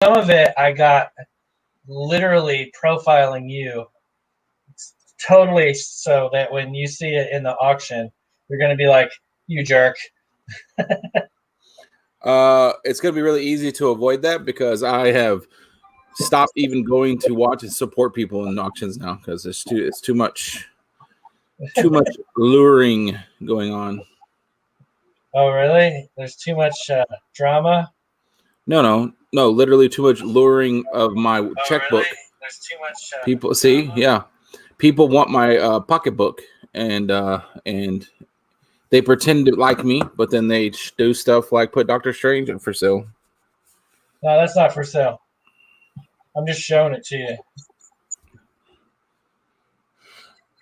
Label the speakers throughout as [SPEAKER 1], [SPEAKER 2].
[SPEAKER 1] some of it I got literally profiling you, totally, so that when you see it in the auction, you're going to be like, "You jerk."
[SPEAKER 2] It's going to be really easy to avoid that because I have stopped even going to watch and support people in auctions now because it's too much luring going on.
[SPEAKER 1] Oh, really? There's too much drama?
[SPEAKER 2] No, literally too much luring of my checkbook.
[SPEAKER 1] Really? There's too much
[SPEAKER 2] people see, yeah. People want my pocketbook and they pretend to like me, but then they do stuff like put Doctor Strange in for sale.
[SPEAKER 1] No, that's not for sale. I'm just showing it to you.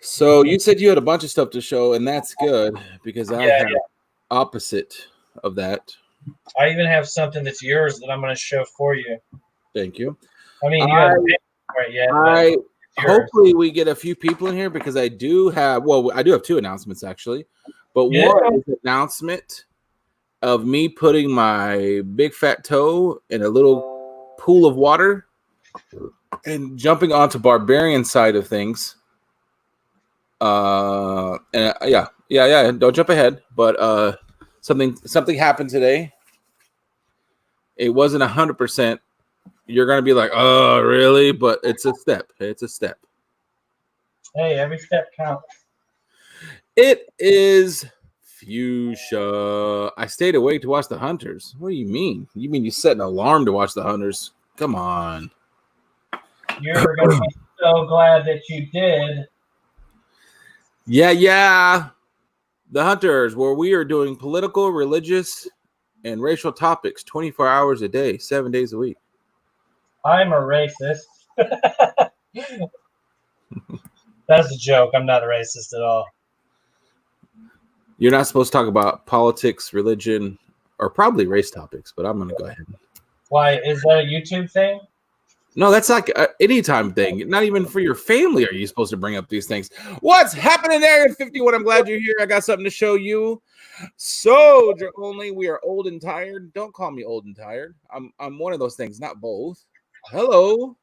[SPEAKER 2] So you said you had a bunch of stuff to show, and that's good because I have opposite of that.
[SPEAKER 1] I even have something that's yours that I'm going to show for you.
[SPEAKER 2] Thank you.
[SPEAKER 1] I mean, you haven't paid for it yet.
[SPEAKER 2] Hopefully we get a few people in here because I do have two announcements actually, but one is an announcement of me putting my big fat toe in a little pool of water and jumping onto barbarian side of things. Don't jump ahead, but something happened today. It wasn't 100%. You're going to be like, oh, really? But it's a step.
[SPEAKER 1] Hey, every step counts.
[SPEAKER 2] It is fuchsia. I stayed awake to watch the Hunters. What do you mean? You mean you set an alarm to watch the Hunters? Come on.
[SPEAKER 1] You're going to be so glad that you did.
[SPEAKER 2] Yeah. The Hunters, where we are doing political, religious, and racial topics 24 hours a day, 7 days a week.
[SPEAKER 1] I'm a racist. That's a joke. I'm not a racist at all.
[SPEAKER 2] You're not supposed to talk about politics, religion, or probably race topics, but I'm going to go ahead.
[SPEAKER 1] Why? Is that a YouTube thing?
[SPEAKER 2] No, that's like an anytime thing. Not even for your family are you supposed to bring up these things. What's happening there at 51? I'm glad you're here. I got something to show you. Soldier only. We are old and tired. Don't call me old and tired. I'm one of those things, not both. Hello.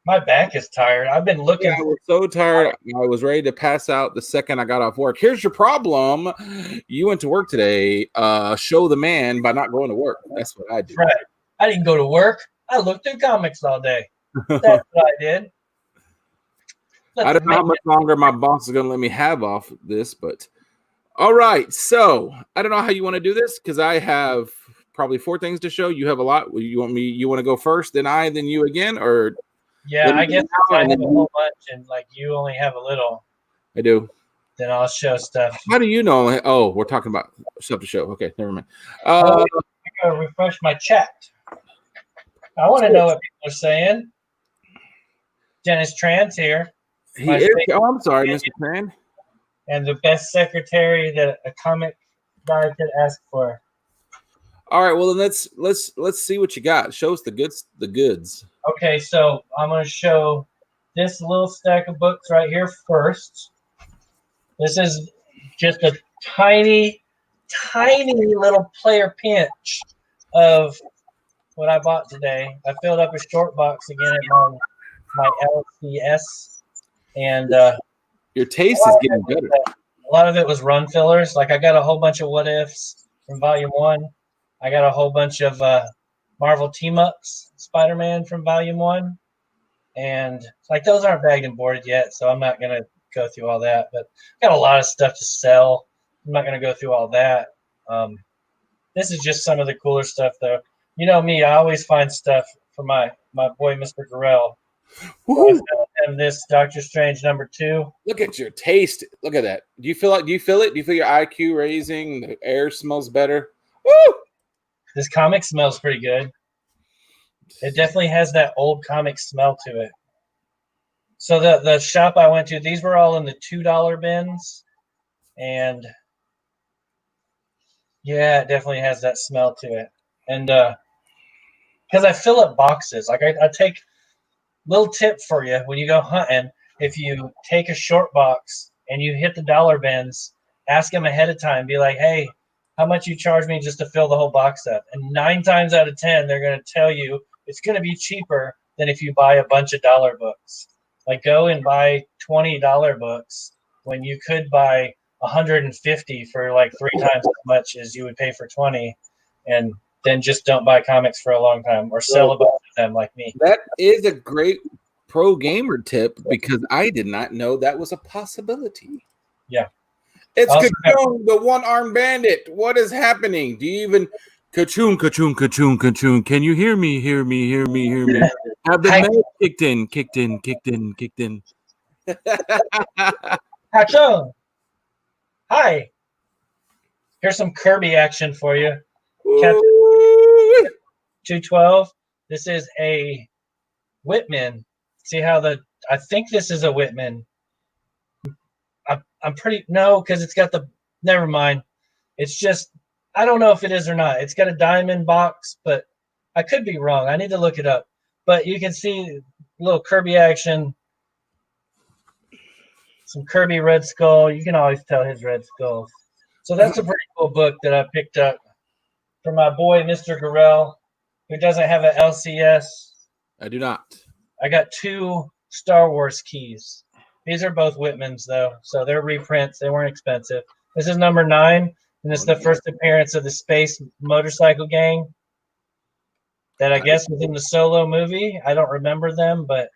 [SPEAKER 1] My back is tired. I've been looking.
[SPEAKER 2] I was so tired. I was ready to pass out the second I got off work. Here's your problem. You went to work today. Show the man by not going to work. That's what I do.
[SPEAKER 1] Right. I didn't go to work. I looked through comics all day. That's what I did.
[SPEAKER 2] I don't know how much longer my boss is going to let me have off this, but all right. So I don't know how you want to do this because I have probably 4 things to show. You have a lot. You want to go first, then I, then you again, or?
[SPEAKER 1] Yeah, I guess I have a whole bunch and like you only have a little.
[SPEAKER 2] I do.
[SPEAKER 1] Then I'll show stuff.
[SPEAKER 2] How do you know? Oh, we're talking about stuff to show. Okay, never mind.
[SPEAKER 1] I gotta refresh my chat. I want to know what people are saying. Dennis Tran's here.
[SPEAKER 2] I'm sorry, Mr. Tran.
[SPEAKER 1] And the best secretary that a comic guy could ask for.
[SPEAKER 2] All right, well then let's see what you got. Show us the goods.
[SPEAKER 1] Okay, so I'm going to show this little stack of books right here first. This is just a tiny little player pinch of what I bought today. I filled up a short box again at my LCS, and
[SPEAKER 2] your taste is getting better.
[SPEAKER 1] A lot of it was run fillers. Like I got a whole bunch of what ifs from Volume 1. I got a whole bunch of Marvel team-ups, Spider-Man from Volume 1. And like those aren't bagged and boarded yet, so I'm not going to go through all that. But I got a lot of stuff to sell. I'm not going to go through all that. This is just some of the cooler stuff, though. You know me, I always find stuff for my boy, Mr. Garrell. I found him this Doctor Strange #2.
[SPEAKER 2] Look at your taste. Look at that. Do you feel it? Do you feel your IQ raising? The air smells better. Woo!
[SPEAKER 1] This comic smells pretty good. It definitely has that old comic smell to it. So the shop I went to, these were all in the $2 bins. And yeah, it definitely has that smell to it. And because I fill up boxes. Like I take, little tip for you, when you go hunting, if you take a short box and you hit the dollar bins, ask them ahead of time. Be like, hey, how much you charge me just to fill the whole box up. And 9 times out of 10, they're going to tell you it's going to be cheaper than if you buy a bunch of dollar books. Like go and buy $20 books when you could buy 150 for like 3 times as much as you would pay for 20, and then just don't buy comics for a long time or sell a bunch of them like me.
[SPEAKER 2] That is a great pro gamer tip because I did not know that was a possibility.
[SPEAKER 1] Yeah.
[SPEAKER 2] It's Kachoon, the one-armed bandit. What is happening? Do you even Kachoon, Kachoon, Kachoon, Kachoon? Can you hear me? Hear me, hear me, hear me. Have the mail kicked in, kicked in, kicked in, kicked in.
[SPEAKER 1] Kachoon. Hi. Here's some Kirby action for you. Captain 212. This is a Whitman. See how I think this is a Whitman. I'm pretty, no, because it's got never mind. It's just, I don't know if it is or not. It's got a diamond box, but I could be wrong. I need to look it up. But you can see a little Kirby action. Some Kirby Red Skull. You can always tell his Red Skulls. So that's a pretty cool book that I picked up for my boy, Mr. Garrell, who doesn't have an LCS. I
[SPEAKER 2] do not.
[SPEAKER 1] I got 2 Star Wars keys. These are both Whitmans, though, so they're reprints. They weren't expensive. This is number 9, and it's the first appearance of the Space Motorcycle Gang that I guess was in the Solo movie. I don't remember them, but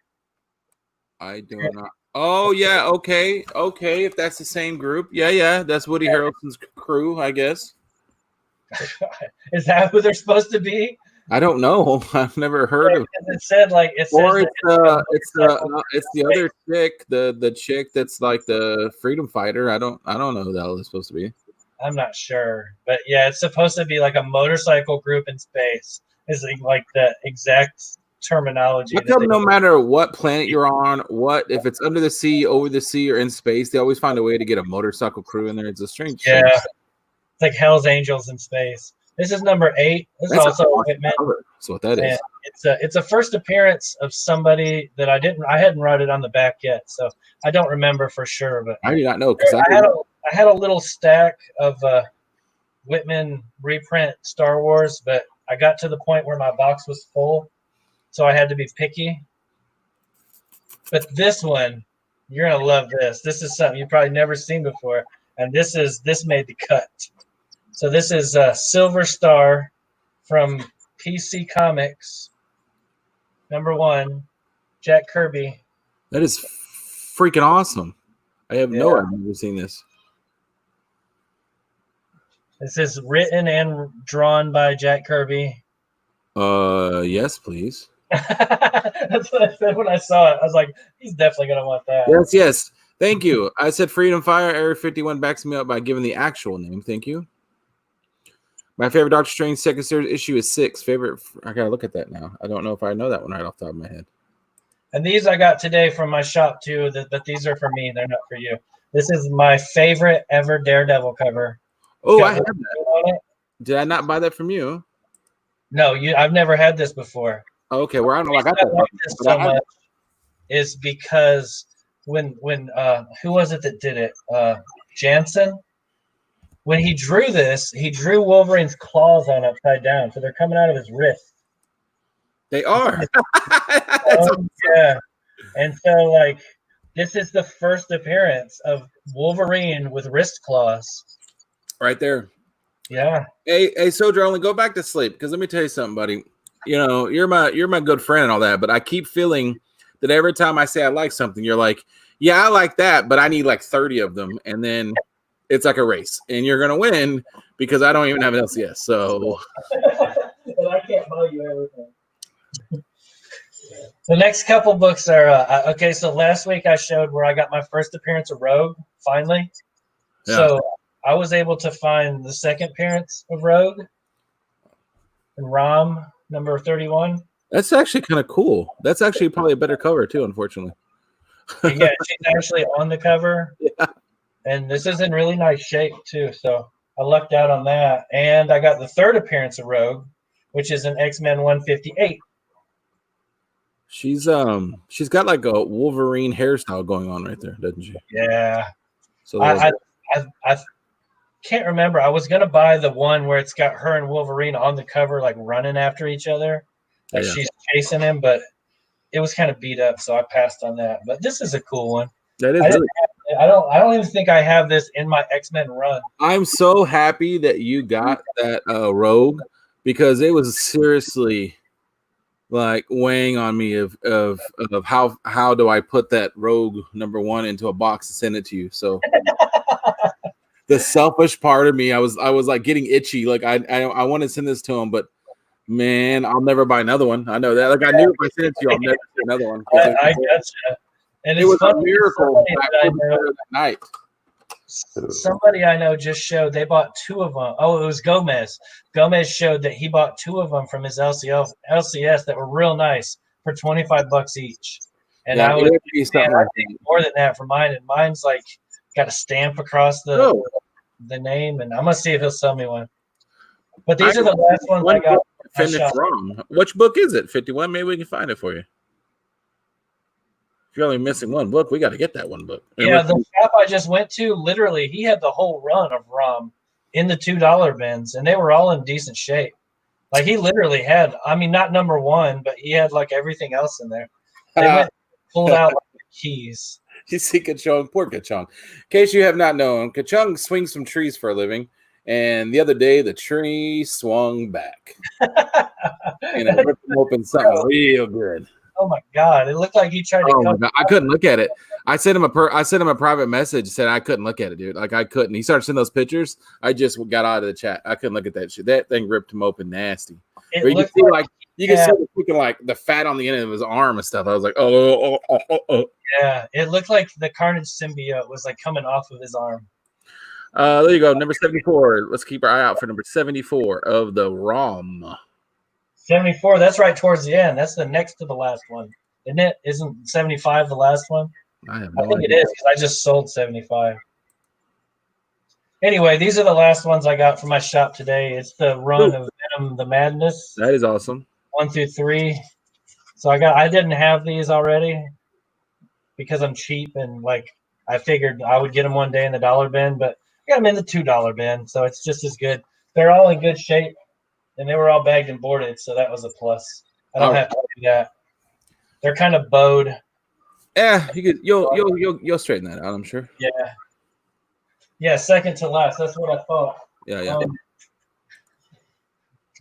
[SPEAKER 2] I do not. Oh, yeah, okay. Okay, if that's the same group. Yeah, that's Woody Harrelson's crew, I guess.
[SPEAKER 1] Is that who they're supposed to be?
[SPEAKER 2] I don't know. I've never heard of
[SPEAKER 1] it. It said like it's
[SPEAKER 2] the other chick, the chick that's like the freedom fighter. I don't know who the hell it's supposed to be.
[SPEAKER 1] I'm not sure, but yeah, it's supposed to be like a motorcycle group in space. Is like the exact terminology.
[SPEAKER 2] How come no matter what planet you're on, if it's under the sea, over the sea, or in space, they always find a way to get a motorcycle crew in there? It's a strange.
[SPEAKER 1] Yeah, it's like Hell's Angels in space. This is number 8. This
[SPEAKER 2] That's
[SPEAKER 1] is also a Whitman.
[SPEAKER 2] So what that is?
[SPEAKER 1] It's a first appearance of somebody that I hadn't read it on the back yet, so I don't remember for sure. But
[SPEAKER 2] I do not know because
[SPEAKER 1] I had a little stack of Whitman reprint Star Wars, but I got to the point where my box was full, so I had to be picky. But this one, you're gonna love this. This is something you've probably never seen before, and this made the cut. So this is Silver Star from PC Comics, number 1, Jack Kirby.
[SPEAKER 2] That is freaking awesome. I have I've never seen this.
[SPEAKER 1] This is written and drawn by Jack Kirby.
[SPEAKER 2] Yes, please.
[SPEAKER 1] That's what I said when I saw it. I was like, he's definitely going to want that.
[SPEAKER 2] Yes. Thank you. I said Freedom Fire. Area 51 backs me up by giving the actual name. Thank you. My favorite Doctor Strange second series issue is 6. Favorite. I got to look at that now. I don't know if I know that one right off the top of my head.
[SPEAKER 1] And these I got today from my shop, too. But these are for me. They're not for you. This is my favorite ever Daredevil cover.
[SPEAKER 2] Oh, I have that. Did I not buy that from you?
[SPEAKER 1] No, I've never had this before.
[SPEAKER 2] Oh, okay, well, I don't know. I got
[SPEAKER 1] that. This so much is because when who was it that did it? Jansen. When he drew this, he drew Wolverine's claws on upside down, so they're coming out of his wrist.
[SPEAKER 2] They are.
[SPEAKER 1] Yeah, and so like this is the first appearance of Wolverine with wrist claws.
[SPEAKER 2] Right there.
[SPEAKER 1] Yeah.
[SPEAKER 2] Hey, Soldier, only go back to sleep because let me tell you something, buddy. You know, you're my good friend and all that, but I keep feeling that every time I say I like something, you're like, yeah, I like that, but I need like 30 of them, and then it's like a race, and you're gonna win because I don't even have an LCS. So
[SPEAKER 1] and I can't buy you everything. The next couple books are okay. So last week I showed where I got my first appearance of Rogue finally. Yeah. So I was able to find the second appearance of Rogue and Rom number 31.
[SPEAKER 2] That's actually kind of cool. That's actually probably a better cover too, unfortunately.
[SPEAKER 1] Yeah, she's actually on the cover. Yeah. And this is in really nice shape too. So I lucked out on that. And I got the third appearance of Rogue, which is an X-Men 158.
[SPEAKER 2] She's got like a Wolverine hairstyle going on right there, doesn't she?
[SPEAKER 1] Yeah.
[SPEAKER 2] So
[SPEAKER 1] can't remember. I was gonna buy the one where it's got her and Wolverine on the cover, like running after each other, like she's chasing him, but it was kind of beat up, so I passed on that. But this is a cool one.
[SPEAKER 2] That is really.
[SPEAKER 1] I don't even think I have this in my X-Men run.
[SPEAKER 2] I'm so happy that you got that Rogue, because it was seriously like weighing on me of how do I put that Rogue #1 into a box and send it to you. So the selfish part of me, I was like getting itchy. Like I want to send this to him, but man, I'll never buy another one. I know that. Like I knew if I sent it to you, I'll never see another one.
[SPEAKER 1] I gotcha. And
[SPEAKER 2] it was a miracle that night.
[SPEAKER 1] Somebody I know just showed they bought 2 of them. Oh, it was Gomez. Gomez showed that he bought 2 of them from his LCS that were real nice for $25 each. And yeah, I would I think more than that for mine. And mine's like got a stamp across the name. And I'm gonna see if he'll sell me one. But these are the last ones I got.
[SPEAKER 2] Finished wrong. Which book is it? 51? Maybe we can find it for you. If you're only missing one book, we got to get that one book.
[SPEAKER 1] Yeah, the shop I just went to, literally, he had the whole run of ROM in the $2 bins, and they were all in decent shape. Like, he literally had, I mean, not #1, but he had, like, everything else in there. They went pulled out like, the keys.
[SPEAKER 2] You see Ka-Chung, poor Ka-Chung. In case you have not known, Ka-Chung swings from trees for a living, and the other day, the tree swung back. And it ripped him open something real good.
[SPEAKER 1] Oh my God! It looked like he tried to.
[SPEAKER 2] I couldn't look at it. I sent him a private message. Said I couldn't look at it, dude. Like I couldn't. He started sending those pictures. I just got out of the chat. I couldn't look at that shit. That thing ripped him open nasty. You can see the freaking like the fat on the end of his arm and stuff. I was like, oh.
[SPEAKER 1] Yeah, it looked like the Carnage symbiote was like coming off of his arm.
[SPEAKER 2] There you go, number 74. Let's keep our eye out for number 74 of the ROM.
[SPEAKER 1] 74, that's right towards the end. That's the next to the last one. Isn't it? Isn't 75 the last one?
[SPEAKER 2] I think
[SPEAKER 1] it is because I just sold 75. Anyway, these are the last ones I got from my shop today. It's the run of Venom the Madness.
[SPEAKER 2] That is awesome.
[SPEAKER 1] 1 through 3. So I didn't have these already because I'm cheap and like I figured I would get them one day in the $1 bin, but I got them in the $2 bin, so it's just as good. They're all in good shape. And they were all bagged and boarded, so that was a plus. I don't have to do that. They're kind of bowed.
[SPEAKER 2] Yeah, you'll straighten that out, I'm sure.
[SPEAKER 1] Yeah, second to last. That's what I thought.
[SPEAKER 2] Yeah.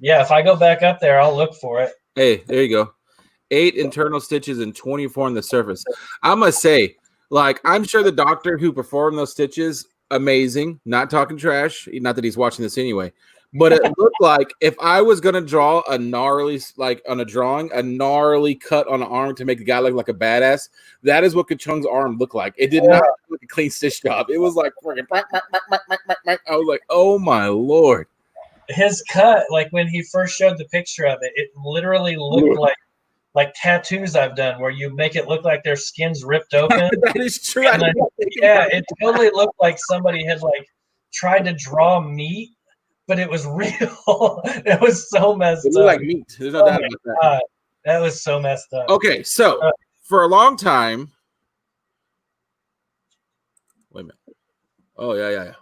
[SPEAKER 1] Yeah, if I go back up there, I'll look for it.
[SPEAKER 2] Hey, there you go. 8 internal stitches and 24 on the surface. I must say, like, I'm sure the doctor who performed those stitches, amazing. Not talking trash. Not that he's watching this anyway. But it looked like if I was going to draw a gnarly, like on a drawing, a gnarly cut on an arm to make the guy look like a badass, that is what Ka-Chung's arm looked like. It did not look like a clean stitch job. It was like, I was like, oh my Lord.
[SPEAKER 1] His cut, like when he first showed the picture of it, it literally looked like tattoos I've done where you make it look like their skin's ripped open.
[SPEAKER 2] That is true.
[SPEAKER 1] Then, it totally looked like somebody had like tried to draw meat. But it was real. It was so messed up. It
[SPEAKER 2] looked like meat. There's no doubt about that.
[SPEAKER 1] God. That was so messed up.
[SPEAKER 2] Okay, so for a long time. Wait a minute. Oh, yeah.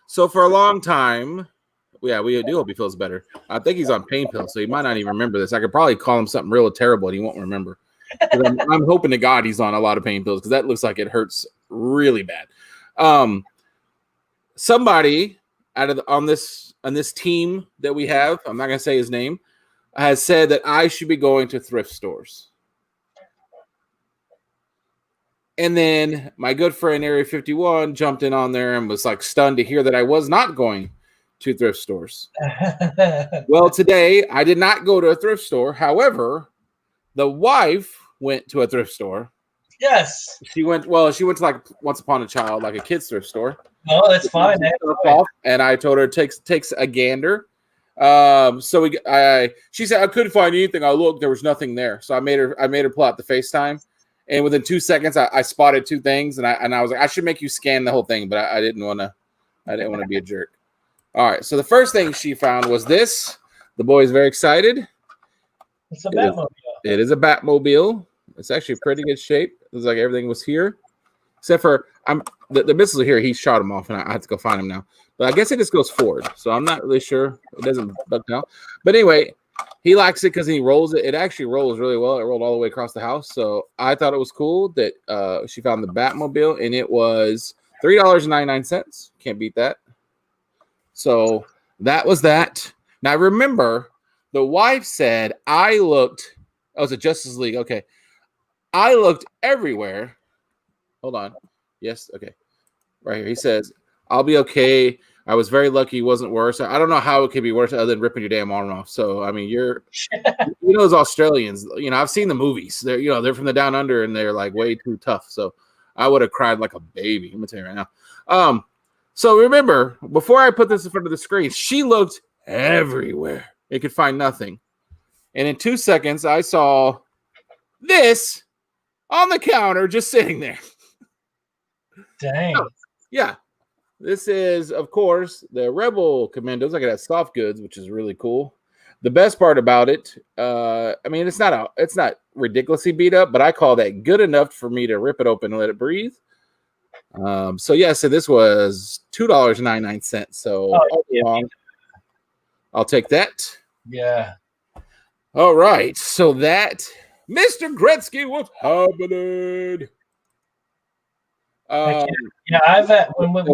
[SPEAKER 2] So for a long time, we do hope he feels better. I think he's on pain pills, so he might not even remember this. I could probably call him something real terrible and he won't remember. I'm hoping to God he's on a lot of pain pills because that looks like it hurts really bad. Somebody on this team that we have, I'm not going to say his name, has said that I should be going to thrift stores. And then my good friend Area 51 jumped in on there and was like stunned to hear that I was not going to thrift stores. Well, today I did not go to a thrift store. However, the wife went to a thrift store.
[SPEAKER 1] Yes.
[SPEAKER 2] She went to like Once Upon a Child, like a kid's thrift store.
[SPEAKER 1] Oh, that's fine.
[SPEAKER 2] And I told her takes a gander. She said I couldn't find anything. I looked, there was nothing there. So I made her pull out the FaceTime, and within 2 seconds, I spotted 2 things, and I was like, I should make you scan the whole thing, but I didn't want to be a jerk. All right. So the first thing she found was this. The boy is very excited.
[SPEAKER 1] It's a Batmobile.
[SPEAKER 2] It is a Batmobile. It's actually pretty good shape. It looks like everything was here. Except for the missiles are here. He shot them off, and I have to go find them now. But I guess it just goes forward, so I'm not really sure. It doesn't bug down. But anyway, he likes it because he rolls it. It actually rolls really well. It rolled all the way across the house. So I thought it was cool that she found the Batmobile, and it was $3.99. Can't beat that. So that was that. Now remember, the wife said I looked. Oh, it's a Justice League. Okay, I looked everywhere. Hold on. Yes. Okay. Right here. He says, I'll be okay. I was very lucky it wasn't worse. I don't know how it could be worse other than ripping your damn arm off. So, I mean, those Australians, I've seen the movies. They're from the down under and they're like way too tough. So I would have cried like a baby. I'm going to tell you right now. So remember, before I put this in front of the screen, she looked everywhere. It could find nothing. And in 2 seconds, I saw this on the counter just sitting there.
[SPEAKER 1] Dang.
[SPEAKER 2] So, yeah. This is, of course, the Rebel Commandos. I got that soft goods, which is really cool. The best part about it, it's not ridiculously beat up, but I call that good enough for me to rip it open and let it breathe. So this was $2.99. So I'll take that.
[SPEAKER 1] Yeah.
[SPEAKER 2] All right. So that Mr. Gretzky, what's happening?
[SPEAKER 1] I've had
[SPEAKER 2] the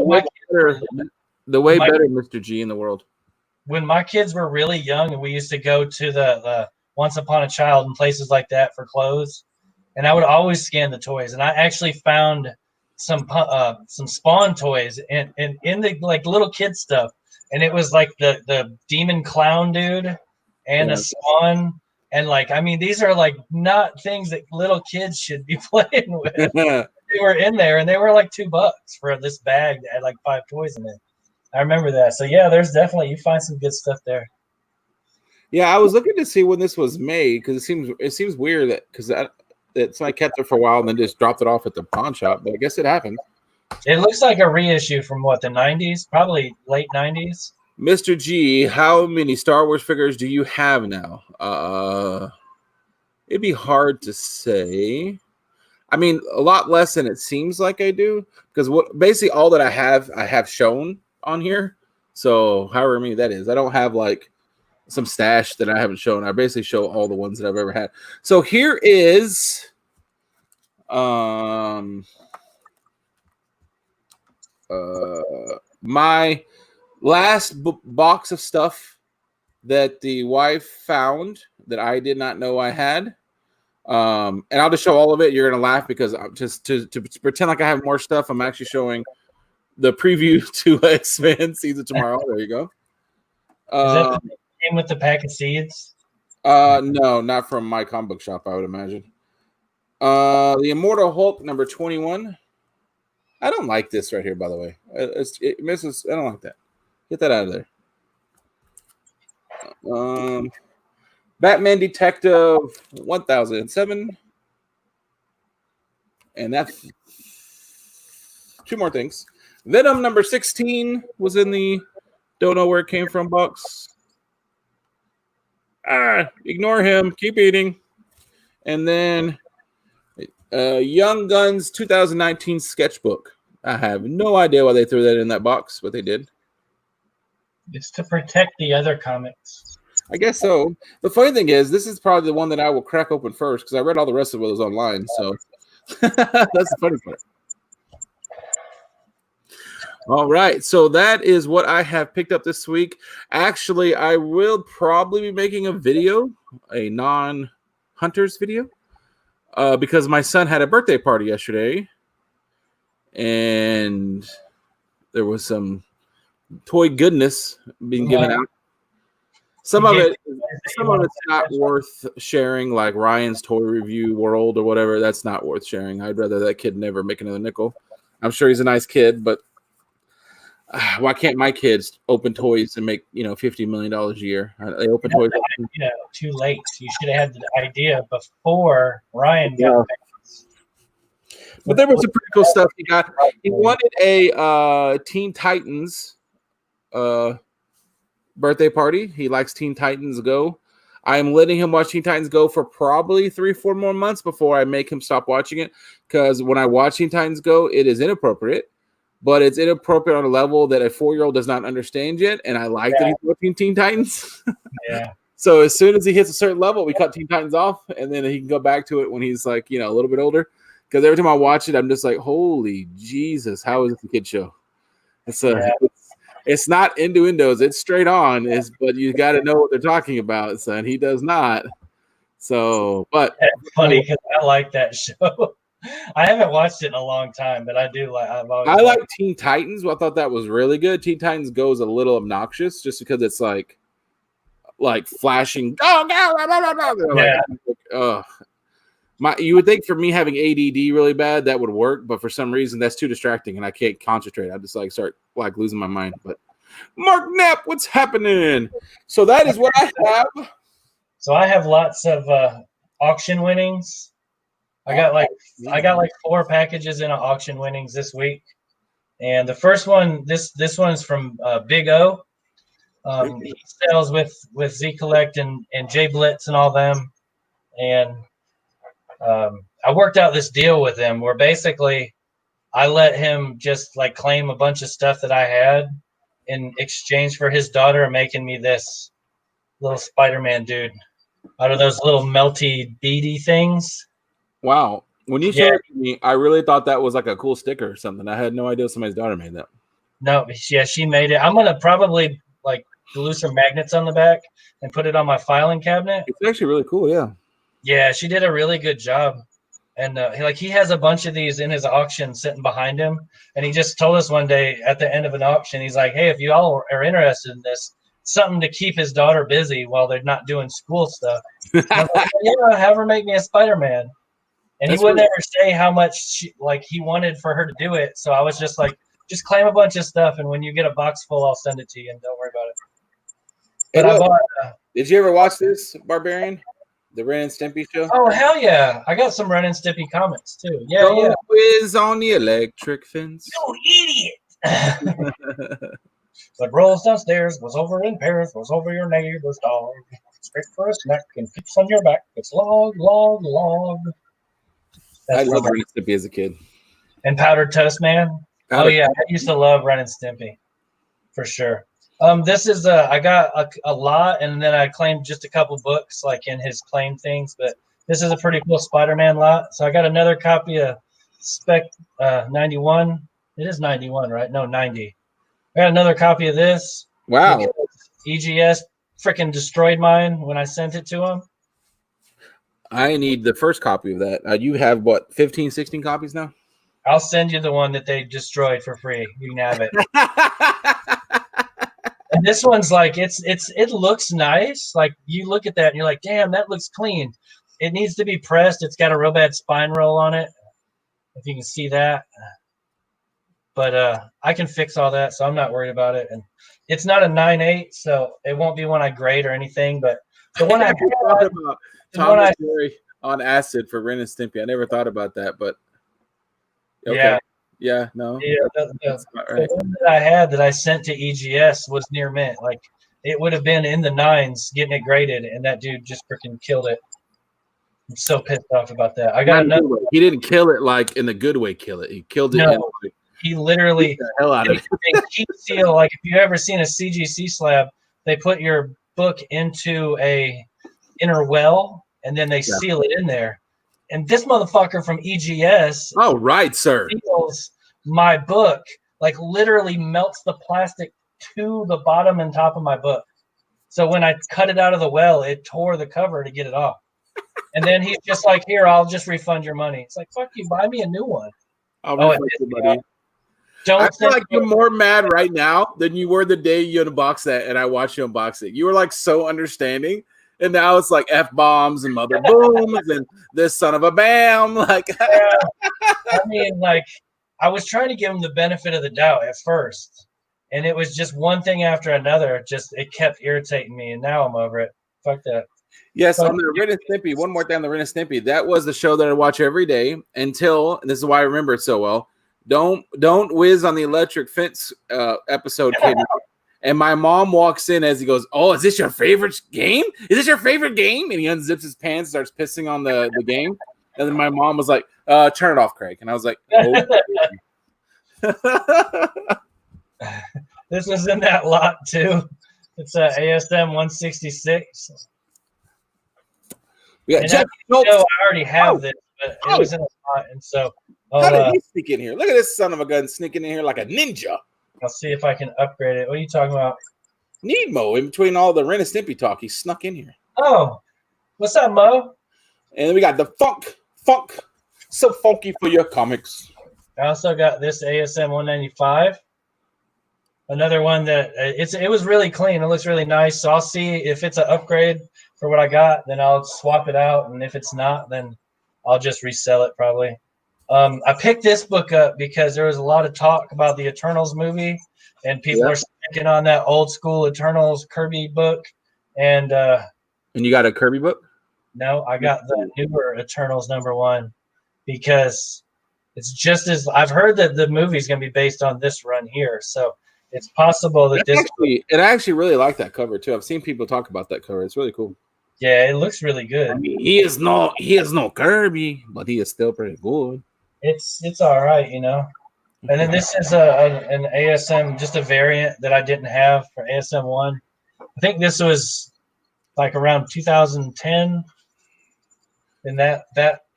[SPEAKER 2] way better Mr. G in the world.
[SPEAKER 1] When my kids were really young, and we used to go to the Once Upon a Child and places like that for clothes, and I would always scan the toys. And I actually found some Spawn toys in the like little kid stuff, and it was like the demon clown dude and a Spawn. And these are like not things that little kids should be playing with. They were in there, and they were like $2 for this bag that had like 5 toys in it. I remember that. So yeah, there's definitely, you find some good stuff there.
[SPEAKER 2] Yeah, I was looking to see when this was made because it seems weird that somebody kept it for a while and then just dropped it off at the pawn shop. But I guess it happened.
[SPEAKER 1] It looks like a reissue from the 90s, probably late 90s.
[SPEAKER 2] Mr. G, how many Star Wars figures do you have now? It'd be hard to say. I mean, a lot less than it seems like I do, because basically all that I have shown on here. So however many that is, I don't have like some stash that I haven't shown. I basically show all the ones that I've ever had. So here is my last box of stuff that the wife found that I did not know I had. And I'll just show all of it. You're gonna laugh because I'm just to pretend like I have more stuff. I'm actually showing the preview to X-Men season tomorrow. There you go.
[SPEAKER 1] Is that the same with the pack of seeds?
[SPEAKER 2] No, not from my comic book shop, I would imagine. The Immortal Hulk number 21. I don't like this right here, by the way. It misses. I don't like that. Get that out of there. Batman Detective 1007. And that's 2 more things. Venom number 16 was in the don't know where it came from box. Ignore him. Keep eating. And then Young Guns 2019 sketchbook. I have no idea why they threw that in that box, but they did.
[SPEAKER 1] It's to protect the other comics.
[SPEAKER 2] I guess so. The funny thing is, this is probably the one that I will crack open first because I read all the rest of it was online. So that's the funny part. All right. So that is what I have picked up this week. Actually, I will probably be making a video, a non-hunters video, because my son had a birthday party yesterday. And there was some toy goodness being given out. Some of it's not worth sharing, like Ryan's toy review world or whatever. That's not worth sharing. I'd rather that kid never make another nickel. I'm sure he's a nice kid, but why can't my kids open toys and make $50 million a year? They open toys.
[SPEAKER 1] Too late. You should have had the idea before Ryan got back.
[SPEAKER 2] But there was some pretty cool stuff he got. He wanted a Teen Titans birthday party. He likes Teen Titans Go. I'm letting him watch Teen Titans Go for probably 3-4 more months before I make him stop watching it. Because when I watch Teen Titans Go, it is inappropriate, but it's inappropriate on a level that a 4-year-old does not understand yet. And I like that he's watching Teen Titans.
[SPEAKER 1] Yeah.
[SPEAKER 2] So as soon as he hits a certain level, we cut Teen Titans off, and then he can go back to it when he's like, a little bit older. Because every time I watch it, I'm just like, holy Jesus, how is this a kid show? It's not innuendos, it's straight on. But you got to know what they're talking about, son. He does not. So, but
[SPEAKER 1] it's funny because I like that show. I haven't watched it in a long time, but I do like.
[SPEAKER 2] I like Teen Titans. Well, I thought that was really good. Teen Titans Go is a little obnoxious just because it's like flashing. Go. You would think for me having ADD really bad that would work, but for some reason that's too distracting and I can't concentrate. I just start losing my mind. But Mark Knapp, what's happening? So that is what I have.
[SPEAKER 1] So I have lots of auction winnings. I got like 4 packages in auction winnings this week, and the first one, this one's from Big O. He sells with Z Collect and J Blitz and all them, and I worked out this deal with him where basically I let him just claim a bunch of stuff that I had in exchange for his daughter making me this little Spider-Man dude out of those little melty beady things.
[SPEAKER 2] Wow. When you showed it to me, I really thought that was like a cool sticker or something. I had no idea somebody's daughter made that.
[SPEAKER 1] No, yeah, she made it. I'm going to probably glue some magnets on the back and put it on my filing cabinet.
[SPEAKER 2] It's actually really cool, yeah.
[SPEAKER 1] Yeah, she did a really good job. And he has a bunch of these in his auction sitting behind him. And he just told us one day at the end of an auction, he's like, hey, if you all are interested in this, something to keep his daughter busy while they're not doing school stuff. I was like, yeah, have her make me a Spider-Man. And he wouldn't ever say how much he wanted for her to do it. So I was just like, just claim a bunch of stuff, and when you get a box full, I'll send it to you, and don't worry about it. But I bought.
[SPEAKER 2] Did you ever watch this, Barbarian? The Ren and Stimpy show?
[SPEAKER 1] Oh, hell yeah. I got some Ren and Stimpy comics, too. Yeah,
[SPEAKER 2] Don't whiz on the electric fence.
[SPEAKER 1] You idiot. But rolls downstairs, was over in Paris, was over your neighbor's dog. Straight for a snack and fits on your back. It's log, log, log.
[SPEAKER 2] I loved Ren and Stimpy as a kid.
[SPEAKER 1] And Powdered Toast Man. Oh, yeah. I used to love Ren and Stimpy. For sure. This is I got a lot, and then I claimed just a couple books in his claim things, but this is a pretty cool Spider-Man lot. So I got another copy of Spec 91. It is 91, right? No, 90. I got another copy of this.
[SPEAKER 2] Wow.
[SPEAKER 1] EGS freaking destroyed mine when I sent it to him.
[SPEAKER 2] I need the first copy of that. You have, 15, 16 copies now?
[SPEAKER 1] I'll send you the one that they destroyed for free. You can have it. And this one's it looks nice. You look at that and you're like, damn, that looks clean. It needs to be pressed. It's got a real bad spine roll on it, if you can see that. But I can fix all that, so I'm not worried about it. And it's not a 9.8, so it won't be one I grade or anything. But the one I
[SPEAKER 2] thought about Thomas Jerry on acid for Ren and Stimpy. I never thought about that, but okay. Yeah, no.
[SPEAKER 1] Yeah, the one that I had that I sent to EGS was near mint. It would have been in the 9s getting it graded, and that dude just freaking killed it. I'm so pissed off about that. I got another.
[SPEAKER 2] He didn't kill it in the good way. Kill it. He killed it.
[SPEAKER 1] No, he literally
[SPEAKER 2] the hell out of it.
[SPEAKER 1] They keep seal. If you've ever seen a CGC slab, they put your book into a inner well, and then they seal it in there. And this motherfucker from EGS,
[SPEAKER 2] oh right, sir,
[SPEAKER 1] seals my book, literally melts the plastic to the bottom and top of my book. So when I cut it out of the well, it tore the cover to get it off. And then he's just like, "Here, I'll just refund your money." It's like, "Fuck you, buy me a new one."
[SPEAKER 2] I'll refund your money. I feel like you're more mad right now than you were the day you unboxed that, and I watched you unbox it. You were so understanding. And now it's F-bombs and mother booms and this son of a bam.
[SPEAKER 1] I mean, I was trying to give him the benefit of the doubt at first. And it was just one thing after another. It kept irritating me. And now I'm over it. Fuck that.
[SPEAKER 2] Yes, on the Ren and Stimpy, one more time, the Ren and Stimpy. That was the show that I watch every day until, and this is why I remember it so well, Don't Whiz on the Electric Fence episode came out. And my mom walks in as he goes, "Oh, is this your favorite game? Is this your favorite game?" And he unzips his pants, starts pissing on the game. And then my mom was like, "Turn it off, Craig." And I was like, "Oh."
[SPEAKER 1] This was in that lot too. It's a ASM 166.
[SPEAKER 2] Yeah,
[SPEAKER 1] I already have this, but it was in a lot, and so
[SPEAKER 2] how did he sneak in here? Look at this son of a gun sneaking in here like a ninja.
[SPEAKER 1] I'll see if I can upgrade it. What are you talking about?
[SPEAKER 2] Nemo, in between all the Ren and Stimpy talk, he snuck in here.
[SPEAKER 1] Oh, what's up, Mo?
[SPEAKER 2] And then we got the funk, so funky for your comics.
[SPEAKER 1] I also got this ASM 195. Another one that it was really clean. It looks really nice. So I'll see if it's an upgrade for what I got. Then I'll swap it out, and if it's not, then I'll just resell it probably. I picked this book up because there was a lot of talk about the Eternals movie, and people are sticking on that old school Eternals Kirby book. And
[SPEAKER 2] you got a Kirby book?
[SPEAKER 1] No, I got the newer Eternals #1 because it's just as I've heard that the movie's going to be based on this run here. So it's possible that
[SPEAKER 2] and I actually really like that cover too. I've seen people talk about that cover. It's really cool.
[SPEAKER 1] Yeah, it looks really good.
[SPEAKER 2] I mean, he is no Kirby, but he is still pretty good.
[SPEAKER 1] It's all right, you know. And then this is an ASM, just a variant that I didn't have for ASM 1. I think this was like around 2010. In that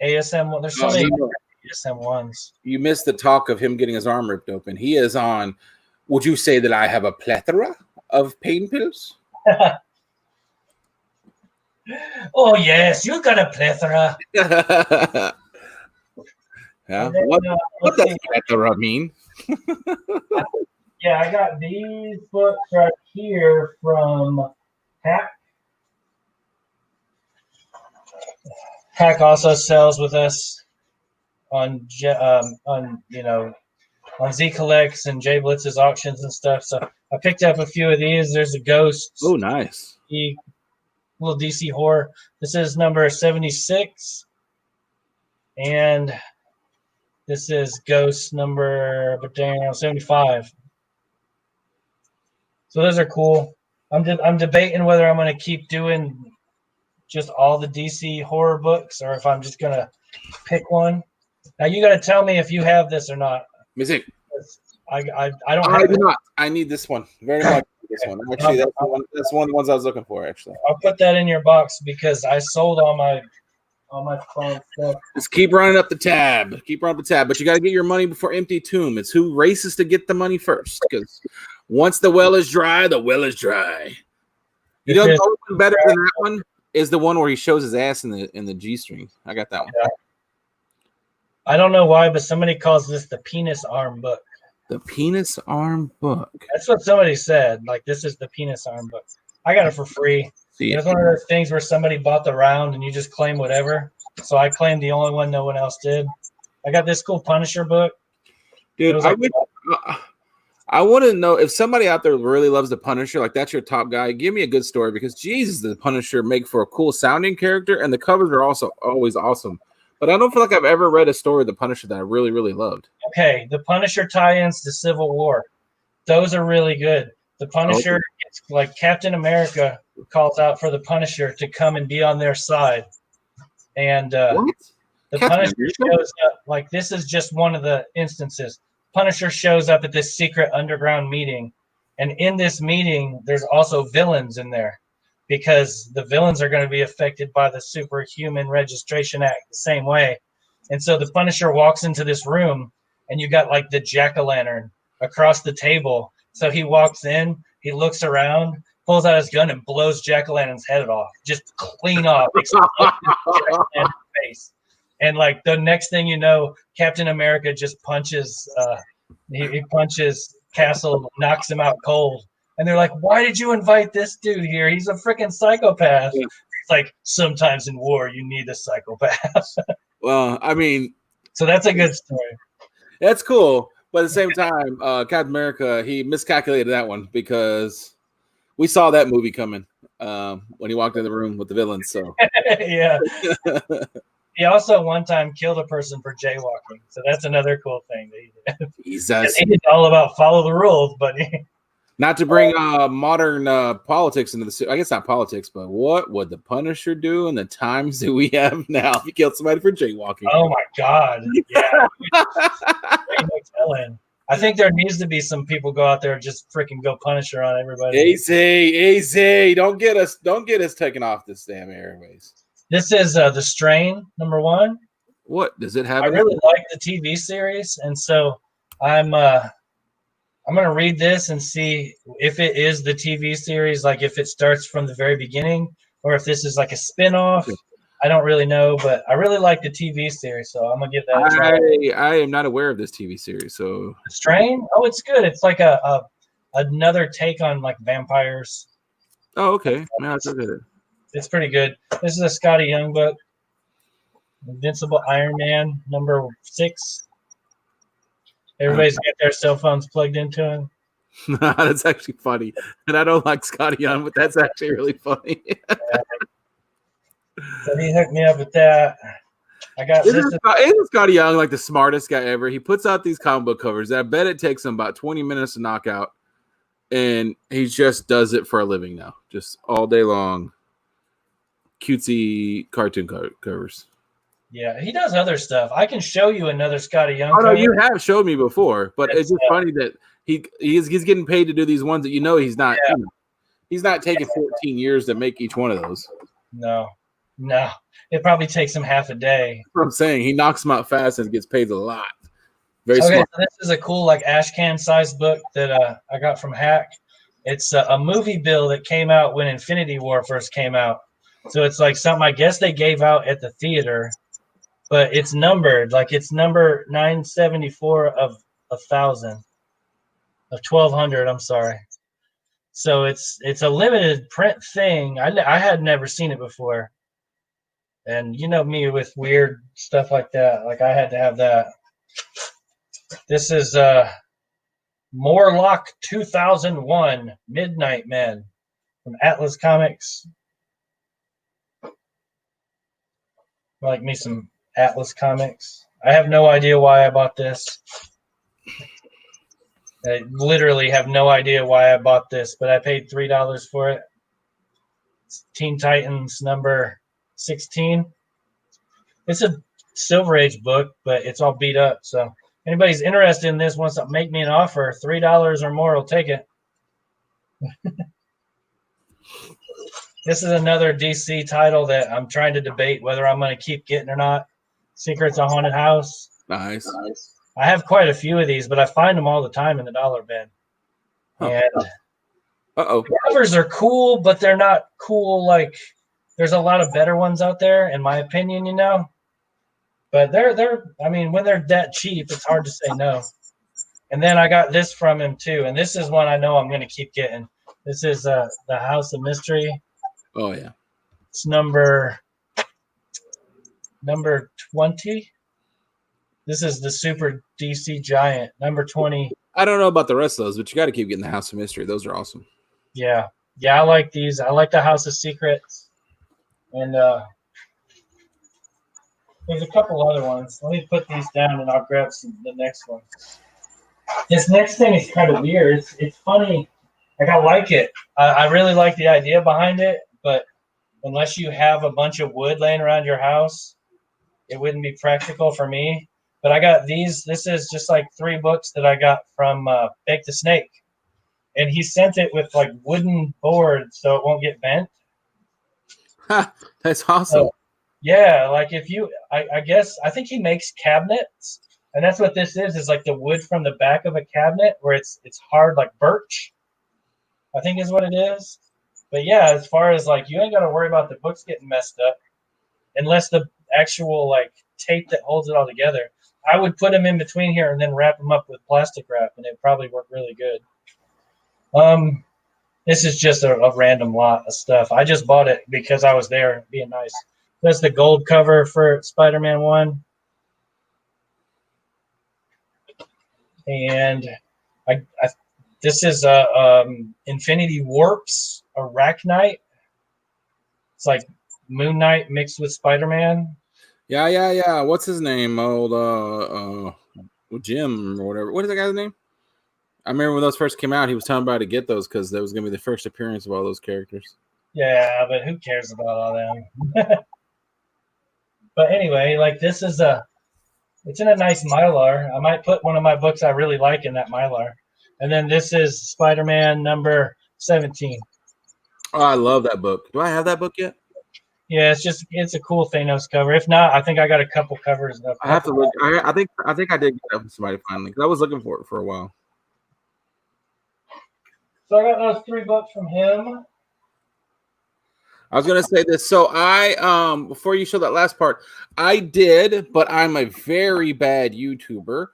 [SPEAKER 1] ASM 1, there's so many ASM 1s.
[SPEAKER 2] You missed the talk of him getting his arm ripped open. He is on. Would you say that I have a plethora of pain pills?
[SPEAKER 1] Oh yes, you got a plethora.
[SPEAKER 2] Yeah. What does plethora mean?
[SPEAKER 1] Yeah, I got these books right here from Hack. Hack also sells with us on Z Collects and J Blitz's auctions and stuff. So I picked up a few of these. There's a Ghost.
[SPEAKER 2] Oh, nice.
[SPEAKER 1] Little DC horror. This is number 76, and this is Ghost number 75. So those are cool. I'm debating whether I'm going to keep doing just all the DC horror books or if I'm just going to pick one. Now you got to tell me if you have this or not.
[SPEAKER 2] Music.
[SPEAKER 1] I don't.
[SPEAKER 2] I do not. I need this one very much. This one actually, that's one of the ones I was looking for. Actually,
[SPEAKER 1] I'll put that in your box because I sold all my phone stuff.
[SPEAKER 2] Just keep running up the tab. But you got to get your money before empty tomb. It's who races to get the money first. Because once the well is dry, the well is dry. You know, the one better than that one is the one where he shows his ass in the G string. I got that one.
[SPEAKER 1] Yeah. I don't know why, but somebody calls this the penis arm book.
[SPEAKER 2] The penis arm book.
[SPEAKER 1] That's what somebody said. Like, this is the penis arm book. I got it for free. It's one of those things where somebody bought the round and you just claim whatever. So I claimed the only one no one else did. I got this cool Punisher book.
[SPEAKER 2] Dude, I want to know if somebody out there really loves the Punisher, like that's your top guy. Give me a good story because Jesus, the Punisher make for a cool sounding character, and the covers are also always awesome. But I don't feel like I've ever read a story of the Punisher that I really, really loved.
[SPEAKER 1] Okay, the Punisher tie-ins to Civil War. Those are really good. The Punisher, it's like Captain America calls out for the Punisher to come and be on their side. And the Punisher shows up. Like, this is just one of the instances. Punisher shows up at this secret underground meeting. And in this meeting, there's also villains in there. Because the villains are going to be affected by the Superhuman Registration Act the same way. And so the Punisher walks into this room, and you got like the jack-o'-lantern across the table. So he walks in, he looks around, pulls out his gun, and blows jack-o'-lantern's head off. Just clean off. Face. And like the next thing you know, Captain America just punches, he punches Castle, knocks him out cold. And they're like, why did you invite this dude here? He's a freaking psychopath. Yeah. It's like, sometimes in war, you need a psychopath.
[SPEAKER 2] Well, I mean.
[SPEAKER 1] So that's a good story.
[SPEAKER 2] That's cool. But at the same time, Captain America, he miscalculated that one because we saw that movie coming when he walked in the room with the villains. So
[SPEAKER 1] yeah. He also one time killed a person for jaywalking. So that's another cool thing that he did.
[SPEAKER 2] Jesus.
[SPEAKER 1] He's all about follow the rules, buddy.
[SPEAKER 2] Not to bring modern politics into the. I guess not politics, but what would the Punisher do in the times that we have now if he killed somebody for jaywalking?
[SPEAKER 1] Oh my God! Yeah, ain't no telling. I think there needs to be some people go out there and just freaking go Punisher on everybody.
[SPEAKER 2] Easy. Don't get us taken off this damn airways.
[SPEAKER 1] This is The Strain, #1.
[SPEAKER 2] What does it have?
[SPEAKER 1] I really like the TV series, and so I'm gonna read this and see if it is the TV series, like if it starts from the very beginning, or if this is like a spin-off. I don't really know, but I really like the TV series, so I'm gonna give that a try.
[SPEAKER 2] I am not aware of this TV series, so
[SPEAKER 1] The Strain? Oh, it's good. It's like another take on like vampires.
[SPEAKER 2] Oh, okay. Yeah, that's okay.
[SPEAKER 1] It's pretty good. This is a Scotty Young book. Invincible Iron Man, #6. Everybody's got their cell phones plugged into him.
[SPEAKER 2] That's actually funny. And I don't like Scotty Young, but that's actually really funny.
[SPEAKER 1] So he hooked me up with that. I got
[SPEAKER 2] isn't Scotty Young like the smartest guy ever? He puts out these comic book covers. I bet it takes him about 20 minutes to knock out. And he just does it for a living now. Just all day long. Cutesy cartoon covers.
[SPEAKER 1] Yeah, he does other stuff. I can show you another Scotty Young.
[SPEAKER 2] Oh, no, you have showed me before, but it's just funny that he's getting paid to do these ones that he's not. Yeah. He's not taking 14 years to make each one of those.
[SPEAKER 1] No, it probably takes him half a day.
[SPEAKER 2] That's what I'm saying. He knocks them out fast and gets paid a lot.
[SPEAKER 1] Very smart. So this is a cool like ash can size book that I got from Hack. It's a movie bill that came out when Infinity War first came out. So it's like something I guess they gave out at the theater. But it's numbered, like it's number 974 of 1,000, of 1,200. I'm sorry. So it's a limited print thing. I had never seen it before, and you know me with weird stuff like that. Like I had to have that. This is Morlock 2001 Midnight Men from Atlas Comics. Like me some Atlas Comics. I have no idea why I bought this. I literally have no idea why I bought this, but I paid $3 for it. It's Teen Titans #16. It's a Silver Age book, but it's all beat up. So anybody's interested in this wants to make me an offer, $3 or more, I'll take it. This is another DC title that I'm trying to debate whether I'm going to keep getting or not. Secrets of Haunted House.
[SPEAKER 2] Nice.
[SPEAKER 1] I have quite a few of these, but I find them all the time in the dollar bin. And the covers are cool, but they're not cool. Like there's a lot of better ones out there, in my opinion, you know. But they're I mean, when they're that cheap, it's hard to say no. And then I got this from him too, and this is one I know I'm going to keep getting. This is The House of Mystery.
[SPEAKER 2] Oh yeah.
[SPEAKER 1] It's number 20. This is the Super DC Giant, number 20.
[SPEAKER 2] I don't know about the rest of those, but you got to keep getting the House of Mystery. Those are awesome.
[SPEAKER 1] Yeah, I like these. I like the House of Secrets, and there's a couple other ones. Let me put these down, and I'll grab the next one. This next thing is kind of weird. It's funny. Like I like it. I really like the idea behind it, but unless you have a bunch of wood laying around your house, it wouldn't be practical for me. But I got these. This is just like 3 books that I got from Bake the Snake. And he sent it with like wooden boards so it won't get bent.
[SPEAKER 2] That's awesome. So,
[SPEAKER 1] yeah, like if you, I guess, I think he makes cabinets. And that's what this is like the wood from the back of a cabinet where it's hard like birch, I think is what it is. But yeah, as far as like, you ain't got to worry about the books getting messed up unless the actual like tape that holds it all together. I would put them in between here and then wrap them up with plastic wrap, and it'd probably work really good. This is just a random lot of stuff. I just bought it because I was there being nice. That's the gold cover for Spider-Man 1. And this is Infinity Warps Arachnite. It's like Moon Knight mixed with Spider-Man.
[SPEAKER 2] Yeah. What's his name? Old Jim or whatever. What is that guy's name? I remember when those first came out, he was telling everybody to get those because that was going to be the first appearance of all those characters.
[SPEAKER 1] Yeah, but who cares about all them? But anyway, like this is it's in a nice Mylar. I might put one of my books I really like in that Mylar. And then this is Spider-Man number 17.
[SPEAKER 2] Oh, I love that book. Do I have that book yet?
[SPEAKER 1] Yeah, it's a cool Thanos cover. If not, I think I got a couple covers.
[SPEAKER 2] I have to look. I think I did get it from somebody finally because I was looking for it for a while.
[SPEAKER 1] So I got those 3 books from him.
[SPEAKER 2] I was gonna say this. So I before you show that last part, I did, but I'm a very bad YouTuber.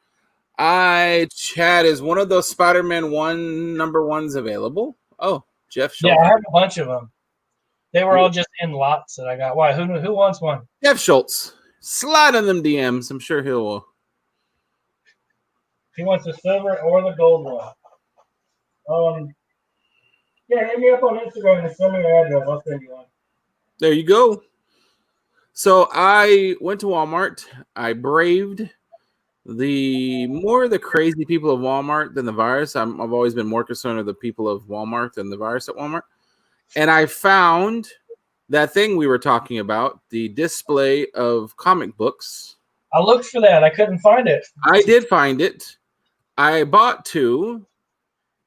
[SPEAKER 2] Chad, is one of those Spider-Man number 1s available? Oh, Jeff Schultz.
[SPEAKER 1] Yeah, I have a bunch of them. They were all just in lots that I got. Why? Who wants one?
[SPEAKER 2] Jeff Schultz. Slide on them DMs. I'm sure he'll.
[SPEAKER 1] He wants the silver or the gold one. Yeah, hit me up on Instagram and send me your address. I'll send you one.
[SPEAKER 2] There you go. So I went to Walmart. I braved the crazy people of Walmart than the virus. I've always been more concerned of the people of Walmart than the virus at Walmart. And I found that thing we were talking about, the display of comic books.
[SPEAKER 1] I looked for that. I couldn't find it.
[SPEAKER 2] I did find it. I bought 2.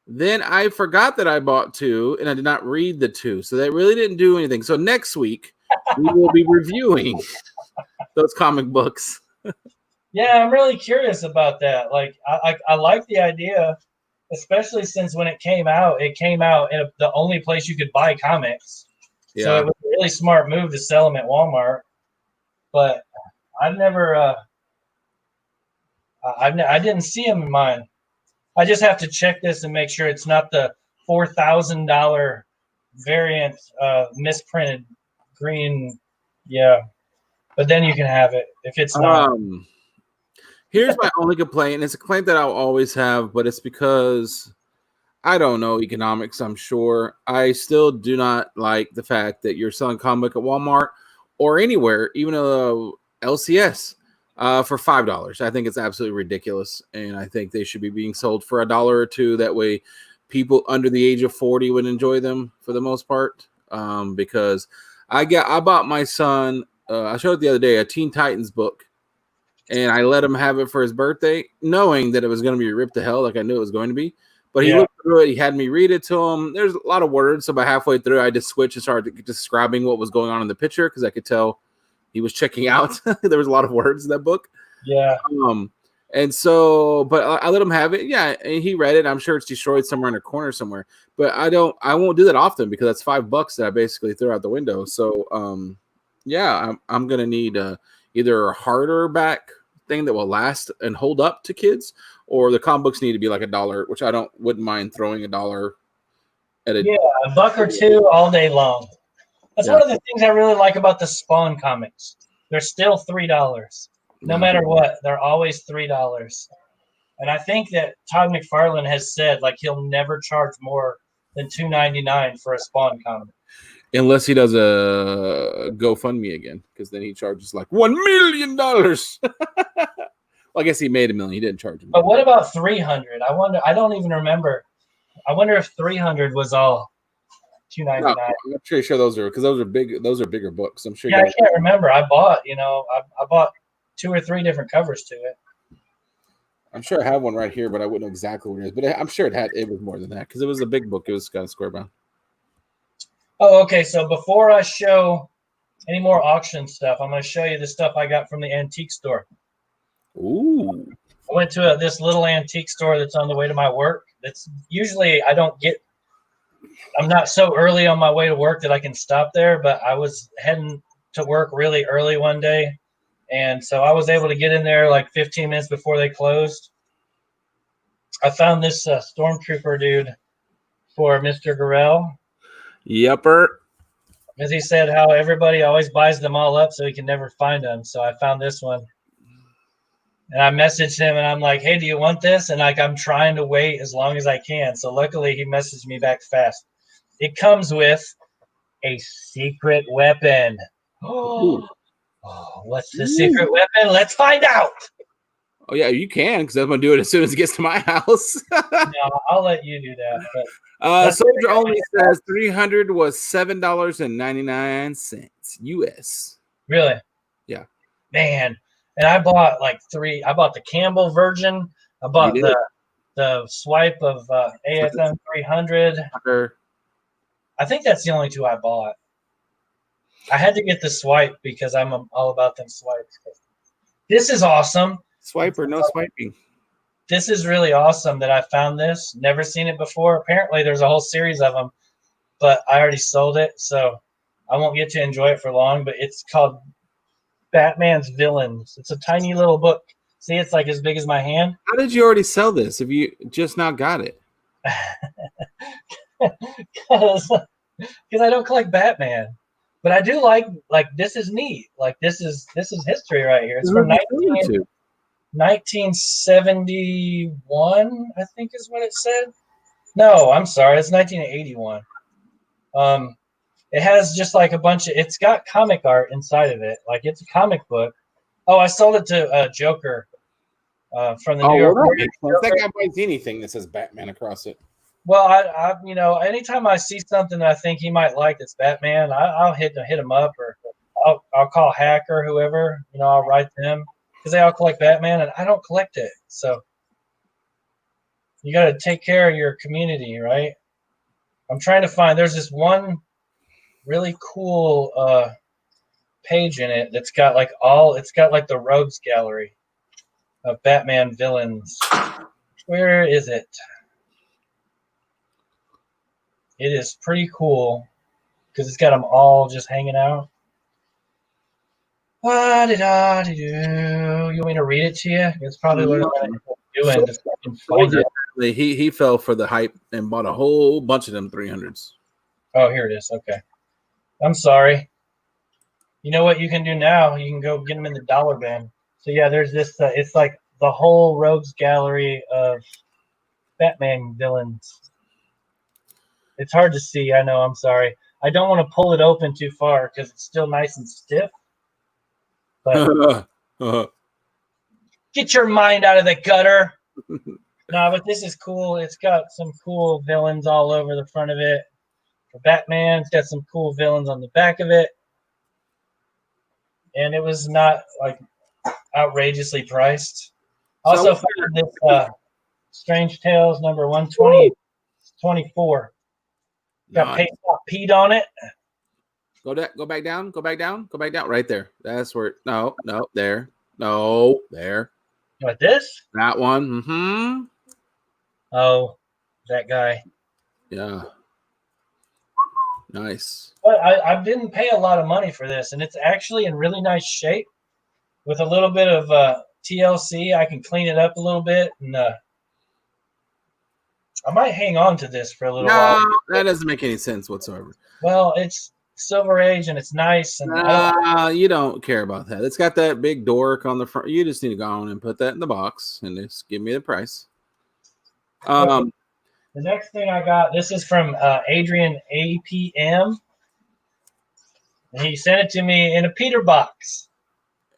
[SPEAKER 2] Then I forgot that I bought 2, and I did not read the 2. So that really didn't do anything. So next week, we will be reviewing those comic books.
[SPEAKER 1] Yeah, I'm really curious about that. Like, I like the idea, especially since when it came out in the only place you could buy comics. Yeah. So it was a really smart move to sell them at Walmart. But I've never, I didn't see them in mine. I just have to check this and make sure it's not the $4,000 variant misprinted green. Yeah, but then you can have it if it's not.
[SPEAKER 2] Here's my only complaint. It's a complaint that I'll always have, but it's because I don't know economics, I'm sure. I still do not like the fact that you're selling comic at Walmart or anywhere, even LCS, for $5. I think it's absolutely ridiculous, and I think they should be being sold for $1 or $2. That way people under the age of 40 would enjoy them for the most part, because I bought my son, I showed it the other day, a Teen Titans book, and I let him have it for his birthday, knowing that it was going to be ripped to hell like I knew it was going to be. But he looked through it. He had me read it to him. There's a lot of words, so about halfway through, I just switched and started describing what was going on in the picture because I could tell he was checking out. There was a lot of words in that book.
[SPEAKER 1] Yeah.
[SPEAKER 2] And so, but I let him have it. Yeah, and he read it. I'm sure it's destroyed somewhere in a corner somewhere. But I won't do that often because that's $5 that I basically threw out the window. So, yeah, I'm gonna need either a harder back thing that will last and hold up to kids, or the comic books need to be like $1, which I wouldn't mind throwing $1 at it.
[SPEAKER 1] Yeah, $1 or $2 all day long. That's one of the things I really like about the Spawn comics. They're still $3. No matter what, they're always $3. And I think that Todd McFarlane has said like he'll never charge more than $2.99 for a Spawn comic.
[SPEAKER 2] Unless he does a GoFundMe again, because then he charges like $1 million. Well, I guess he made $1 million. He didn't charge him.
[SPEAKER 1] But what about 300? I wonder. I don't even remember. I wonder if 300 was all $2.99.
[SPEAKER 2] No, I'm pretty sure those are because those are big. Those are bigger books. I'm sure.
[SPEAKER 1] Yeah, I can't remember. I bought 2 or 3 different covers to it.
[SPEAKER 2] I'm sure I have one right here, but I wouldn't know exactly what it is. But I'm sure it was more than that because it was a big book. It was kind of square bound.
[SPEAKER 1] Oh, okay. So before I show any more auction stuff, I'm going to show you the stuff I got from the antique store.
[SPEAKER 2] Ooh.
[SPEAKER 1] I went to this little antique store that's on the way to my work. That's usually I'm not so early on my way to work that I can stop there, but I was heading to work really early one day. And so I was able to get in there like 15 minutes before they closed. I found this Stormtrooper dude for Mr. Garrell.
[SPEAKER 2] Yepper.
[SPEAKER 1] Because he said how everybody always buys them all up so he can never find them. So I found this one. And I messaged him and I'm like, hey, do you want this? And like I'm trying to wait as long as I can. So luckily he messaged me back fast. It comes with a secret weapon. Oh, what's the secret weapon? Let's find out.
[SPEAKER 2] Oh yeah, you can, because I'm gonna do it as soon as it gets to my house.
[SPEAKER 1] No, I'll let you do that. But that's
[SPEAKER 2] Soldier only says 300 was $7.99 US.
[SPEAKER 1] really,
[SPEAKER 2] Yeah,
[SPEAKER 1] man. And I bought like 3. I bought the Campbell version. I
[SPEAKER 2] you
[SPEAKER 1] bought
[SPEAKER 2] did.
[SPEAKER 1] the swipe of ASM 300. I think that's the only 2 I bought. I had to get the swipe because I'm all about them swipes. This is awesome.
[SPEAKER 2] Swipe or no swiping.
[SPEAKER 1] This is really awesome that I found this. Never seen it before. Apparently, there's a whole series of them, but I already sold it, so I won't get to enjoy it for long. But it's called Batman's Villains. It's a tiny little book. See, it's like as big as my hand.
[SPEAKER 2] How did you already sell this if you just now got it?
[SPEAKER 1] Because I don't collect Batman, but I do like this is neat. Like this is history right here. It's from 1971, I think is what it said. No, I'm sorry, it's 1981. It has just like a bunch of. It's got comic art inside of it. Like it's a comic book. Oh, I sold it to Joker from the New York.
[SPEAKER 2] That guy buys anything that says Batman across it.
[SPEAKER 1] Well, I anytime I see something that I think he might like that's Batman, I'll hit him up, or I'll call Hack or whoever. I'll write them because they all collect Batman, and I don't collect it. So you got to take care of your community, right? I'm trying to find. There's this one really cool page in it that's got like it's got like the rogues gallery of Batman villains. Where is it? It is pretty cool because it's got them all just hanging out. You want me to read it to you? It's probably what I'm doing to find it.
[SPEAKER 2] He fell for the hype and bought a whole bunch of them 300s.
[SPEAKER 1] Oh, here it is. Okay. I'm sorry. You know what you can do now? You can go get them in the dollar bin. So yeah, there's this. It's like the whole rogues gallery of Batman villains. It's hard to see. I know. I'm sorry. I don't want to pull it open too far because it's still nice and stiff. But get your mind out of the gutter. No, but this is cool. It's got some cool villains all over the front of it. For Batman, it's got some cool villains on the back of it. And it was not like outrageously priced. Also found this Strange Tales number 124. Got peed on it.
[SPEAKER 2] Go back down. Right there. That's where. No, there. No, there.
[SPEAKER 1] What, this?
[SPEAKER 2] That one. Mm-hmm.
[SPEAKER 1] Oh, that guy.
[SPEAKER 2] Yeah. Nice.
[SPEAKER 1] But I didn't pay a lot of money for this, and it's actually in really nice shape. With a little bit of TLC, I can clean it up a little bit, and I might hang on to this for a little while.
[SPEAKER 2] That doesn't make any sense whatsoever.
[SPEAKER 1] Well, it's Silver Age, and it's nice. And
[SPEAKER 2] you don't care about that. It's got that big dork on the front. You just need to go on and put that in the box, and just give me the price.
[SPEAKER 1] The next thing I got, this is from Adrian APM. He sent it to me in a Peter box.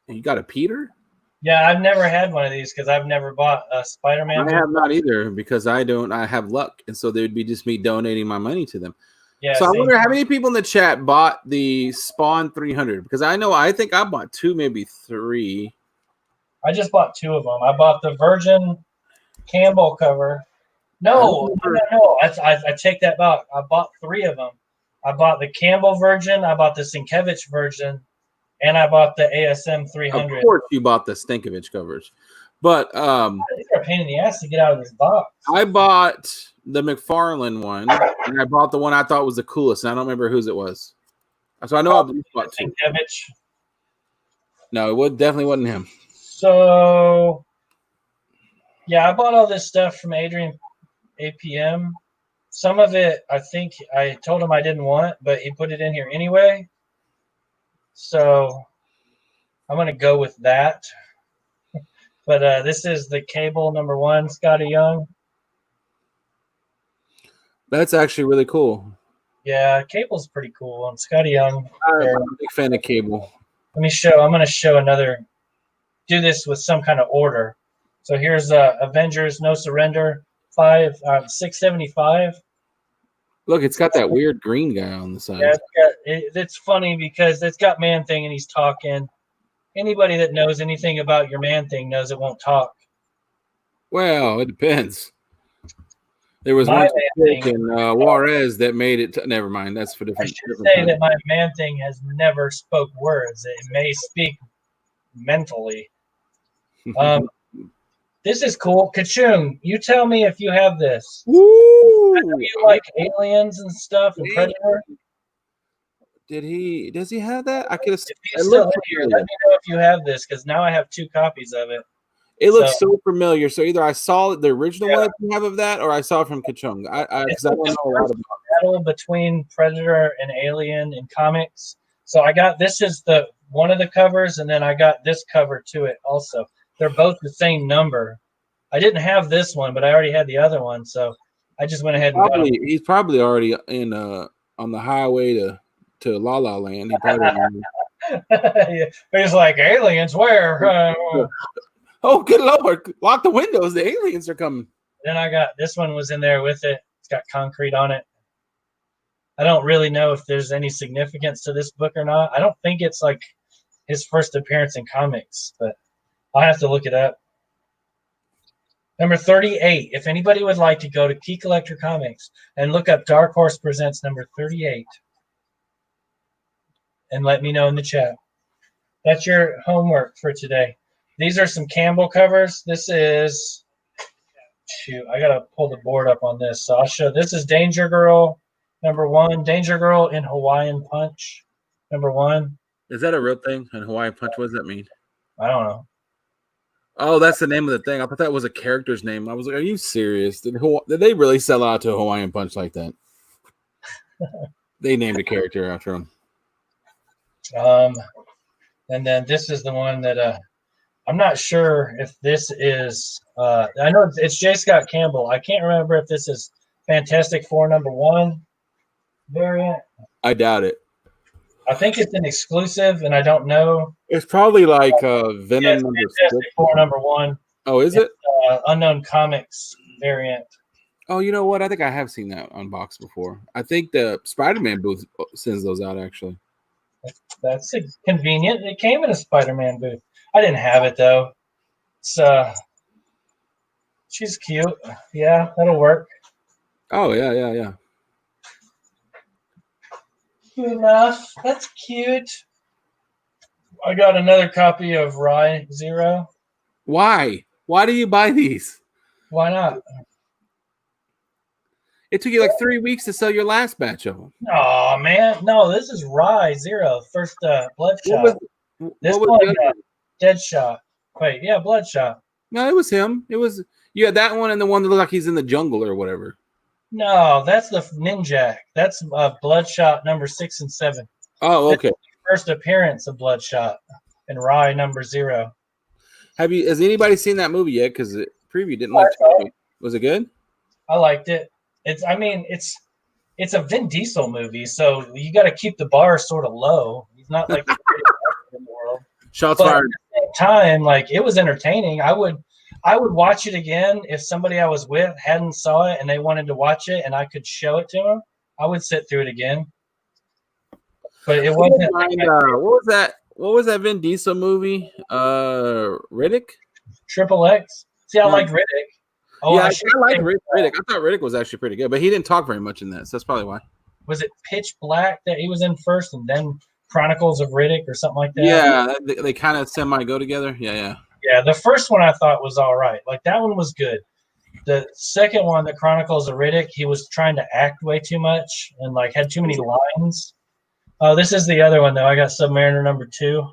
[SPEAKER 2] You got a Peter?
[SPEAKER 1] Yeah, I've never had one of these because I've never bought a Spider-Man.
[SPEAKER 2] I have not either because I have luck, and so they would be just me donating my money to them. Yeah. So I wonder how many people in the chat bought the Spawn 300 because I think I bought 2, maybe 3.
[SPEAKER 1] I just bought 2 of them. I bought the Virgin Campbell cover. No. I take that back. I bought 3 of them. I bought the Campbell version, I bought the Sienkiewicz version, and I bought the ASM 300.
[SPEAKER 2] Of course, you bought the Stankiewicz covers, but
[SPEAKER 1] these are a pain in the ass to get out of this box.
[SPEAKER 2] I bought the McFarlane one, and I bought the one I thought was the coolest, and I don't remember whose it was. So I know I bought 2.
[SPEAKER 1] Sienkiewicz.
[SPEAKER 2] No, it definitely wasn't him.
[SPEAKER 1] So, yeah, I bought all this stuff from Adrian APM. Some of it, I think I told him I didn't want, but he put it in here anyway. So I'm going to go with that. But this is the Cable number 1, Scotty Young.
[SPEAKER 2] That's actually really cool.
[SPEAKER 1] Yeah, Cable's pretty cool. And Scotty Young.
[SPEAKER 2] I'm a big fan of Cable.
[SPEAKER 1] I'm going to show another. Do this with some kind of order. So here's Avengers No Surrender 675.
[SPEAKER 2] Look, it's got that weird green guy on the side.
[SPEAKER 1] Yeah, it's funny because it's got Man Thing and he's talking. Anybody that knows anything about your Man Thing knows it won't talk.
[SPEAKER 2] Well, it depends. There was one in Juarez that made it. Never mind. That's for different.
[SPEAKER 1] I should say that my Man Thing has never spoke words. It may speak mentally. This is cool. Kachung, you tell me if you have this.
[SPEAKER 2] Woo!
[SPEAKER 1] I know you like aliens and stuff and Predator.
[SPEAKER 2] Does he have that? I could have.
[SPEAKER 1] Let me know if you have this because now I have 2 copies of it.
[SPEAKER 2] It looks so familiar. So either I saw the original one you have of that, or I saw it from Kachung. I don't know a lot about
[SPEAKER 1] battle between Predator and Alien in comics. So I got this is the one of the covers, and then I got this cover to it also. They're both the same number. I didn't have this one, but I already had the other one, so I just went ahead and got him.
[SPEAKER 2] He's probably already in on the highway to La La Land. He probably
[SPEAKER 1] yeah. He's like, aliens, where?
[SPEAKER 2] Oh, good Lord. Lock the windows. The aliens are coming.
[SPEAKER 1] Then I got this one was in there with it. It's got concrete on it. I don't really know if there's any significance to this book or not. I don't think it's like his first appearance in comics, but I'll have to look it up. Number 38. If anybody would like to go to Key Collector Comics and look up Dark Horse Presents number 38 and let me know in the chat. That's your homework for today. These are some Campbell covers. This is, shoot, I got to pull the board up on this. So I'll show, this is Danger Girl, number 1. Danger Girl in Hawaiian Punch, number 1.
[SPEAKER 2] Is that a real thing? In Hawaiian Punch, what does that mean?
[SPEAKER 1] I don't know.
[SPEAKER 2] Oh, that's the name of the thing. I thought that was a character's name. I was like, are you serious? Did they really sell out to a Hawaiian Punch like that? They named a character after him.
[SPEAKER 1] And then this is the one that I'm not sure if this is I know it's J. Scott Campbell. I can't remember if this is Fantastic Four number 1 variant.
[SPEAKER 2] I doubt it.
[SPEAKER 1] I think it's an exclusive, and I don't know.
[SPEAKER 2] It's probably like Venom number
[SPEAKER 1] Fantastic Four number 1.
[SPEAKER 2] Oh, is it?
[SPEAKER 1] Unknown Comics variant.
[SPEAKER 2] Oh, you know what? I think I have seen that unboxed before. I think the Spider-Man booth sends those out, actually.
[SPEAKER 1] That's convenient. It came in a Spider-Man booth. I didn't have it, though. She's cute. Yeah, that'll work.
[SPEAKER 2] Oh, yeah.
[SPEAKER 1] Cute enough. That's cute. I got another copy of Rye Zero.
[SPEAKER 2] Why? Why do you buy these?
[SPEAKER 1] Why not?
[SPEAKER 2] It took you like 3 weeks to sell your last batch of them.
[SPEAKER 1] Oh, man. No, this is Rye Zero. First Bloodshot. This one, Deadshot. Wait, yeah, Bloodshot.
[SPEAKER 2] No, it was him. You had that one and the one that looked like he's in the jungle or whatever.
[SPEAKER 1] No, that's the Ninjak. That's Bloodshot number 6 and 7.
[SPEAKER 2] Oh, okay.
[SPEAKER 1] First appearance of Bloodshot and Rye number 0.
[SPEAKER 2] Has anybody seen that movie yet? Because the preview didn't look good. Was it good?
[SPEAKER 1] I liked it. It's a Vin Diesel movie, so you got to keep the bar sort of low. He's not like the greatest actor in the world.
[SPEAKER 2] Shots fired.
[SPEAKER 1] At the same time, like it was entertaining. I would watch it again if somebody I was with hadn't saw it and they wanted to watch it and I could show it to them. I would sit through it again. But it wasn't.
[SPEAKER 2] What was that Vin Diesel movie? Riddick?
[SPEAKER 1] Triple X. See, I like Riddick. Oh,
[SPEAKER 2] yeah, I like Riddick. I thought Riddick was actually pretty good, but he didn't talk very much in that, so that's probably why.
[SPEAKER 1] Was it Pitch Black that he was in first, and then Chronicles of Riddick or something like that?
[SPEAKER 2] Yeah, they kind of semi go together. Yeah.
[SPEAKER 1] Yeah, the first one I thought was all right. Like that one was good. The second one, the Chronicles of Riddick, he was trying to act way too much and like had too many lines. Oh, this is the other one though. I got Submariner number 2,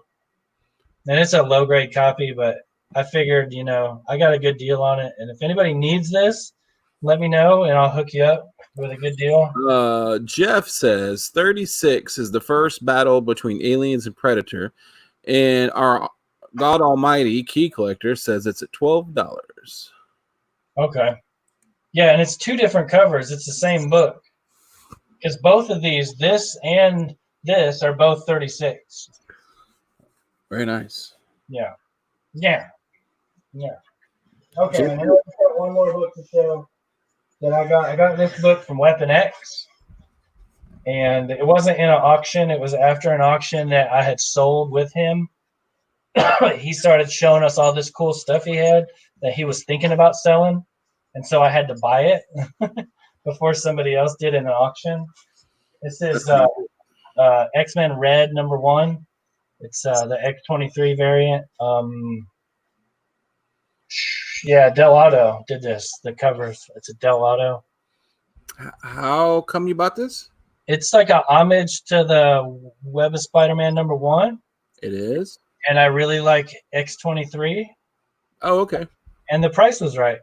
[SPEAKER 1] and it's a low grade copy, but I figured, I got a good deal on it. And if anybody needs this, let me know, and I'll hook you up with a good deal.
[SPEAKER 2] Jeff says 36 is the first battle between aliens and Predator. And our God Almighty Key Collector says it's at $12.
[SPEAKER 1] Okay. Yeah, and it's 2 different covers. It's the same book. Because both of these, this and this, are both 36.
[SPEAKER 2] Very nice.
[SPEAKER 1] Yeah. Okay, and then I just got one more book to show that I got. I got this book from Weapon X, and it wasn't in an auction. It was after an auction that I had sold with him. He started showing us all this cool stuff he had that he was thinking about selling, and so I had to buy it before somebody else did in an auction. This is X-Men Red #1. It's the X-23 variant. Yeah, Del Auto did this. The covers. It's a Del Auto.
[SPEAKER 2] How come you bought this?
[SPEAKER 1] It's like a homage to the Web of Spider-Man #1.
[SPEAKER 2] It is.
[SPEAKER 1] And I really like X-23.
[SPEAKER 2] Oh, okay.
[SPEAKER 1] And the price was right.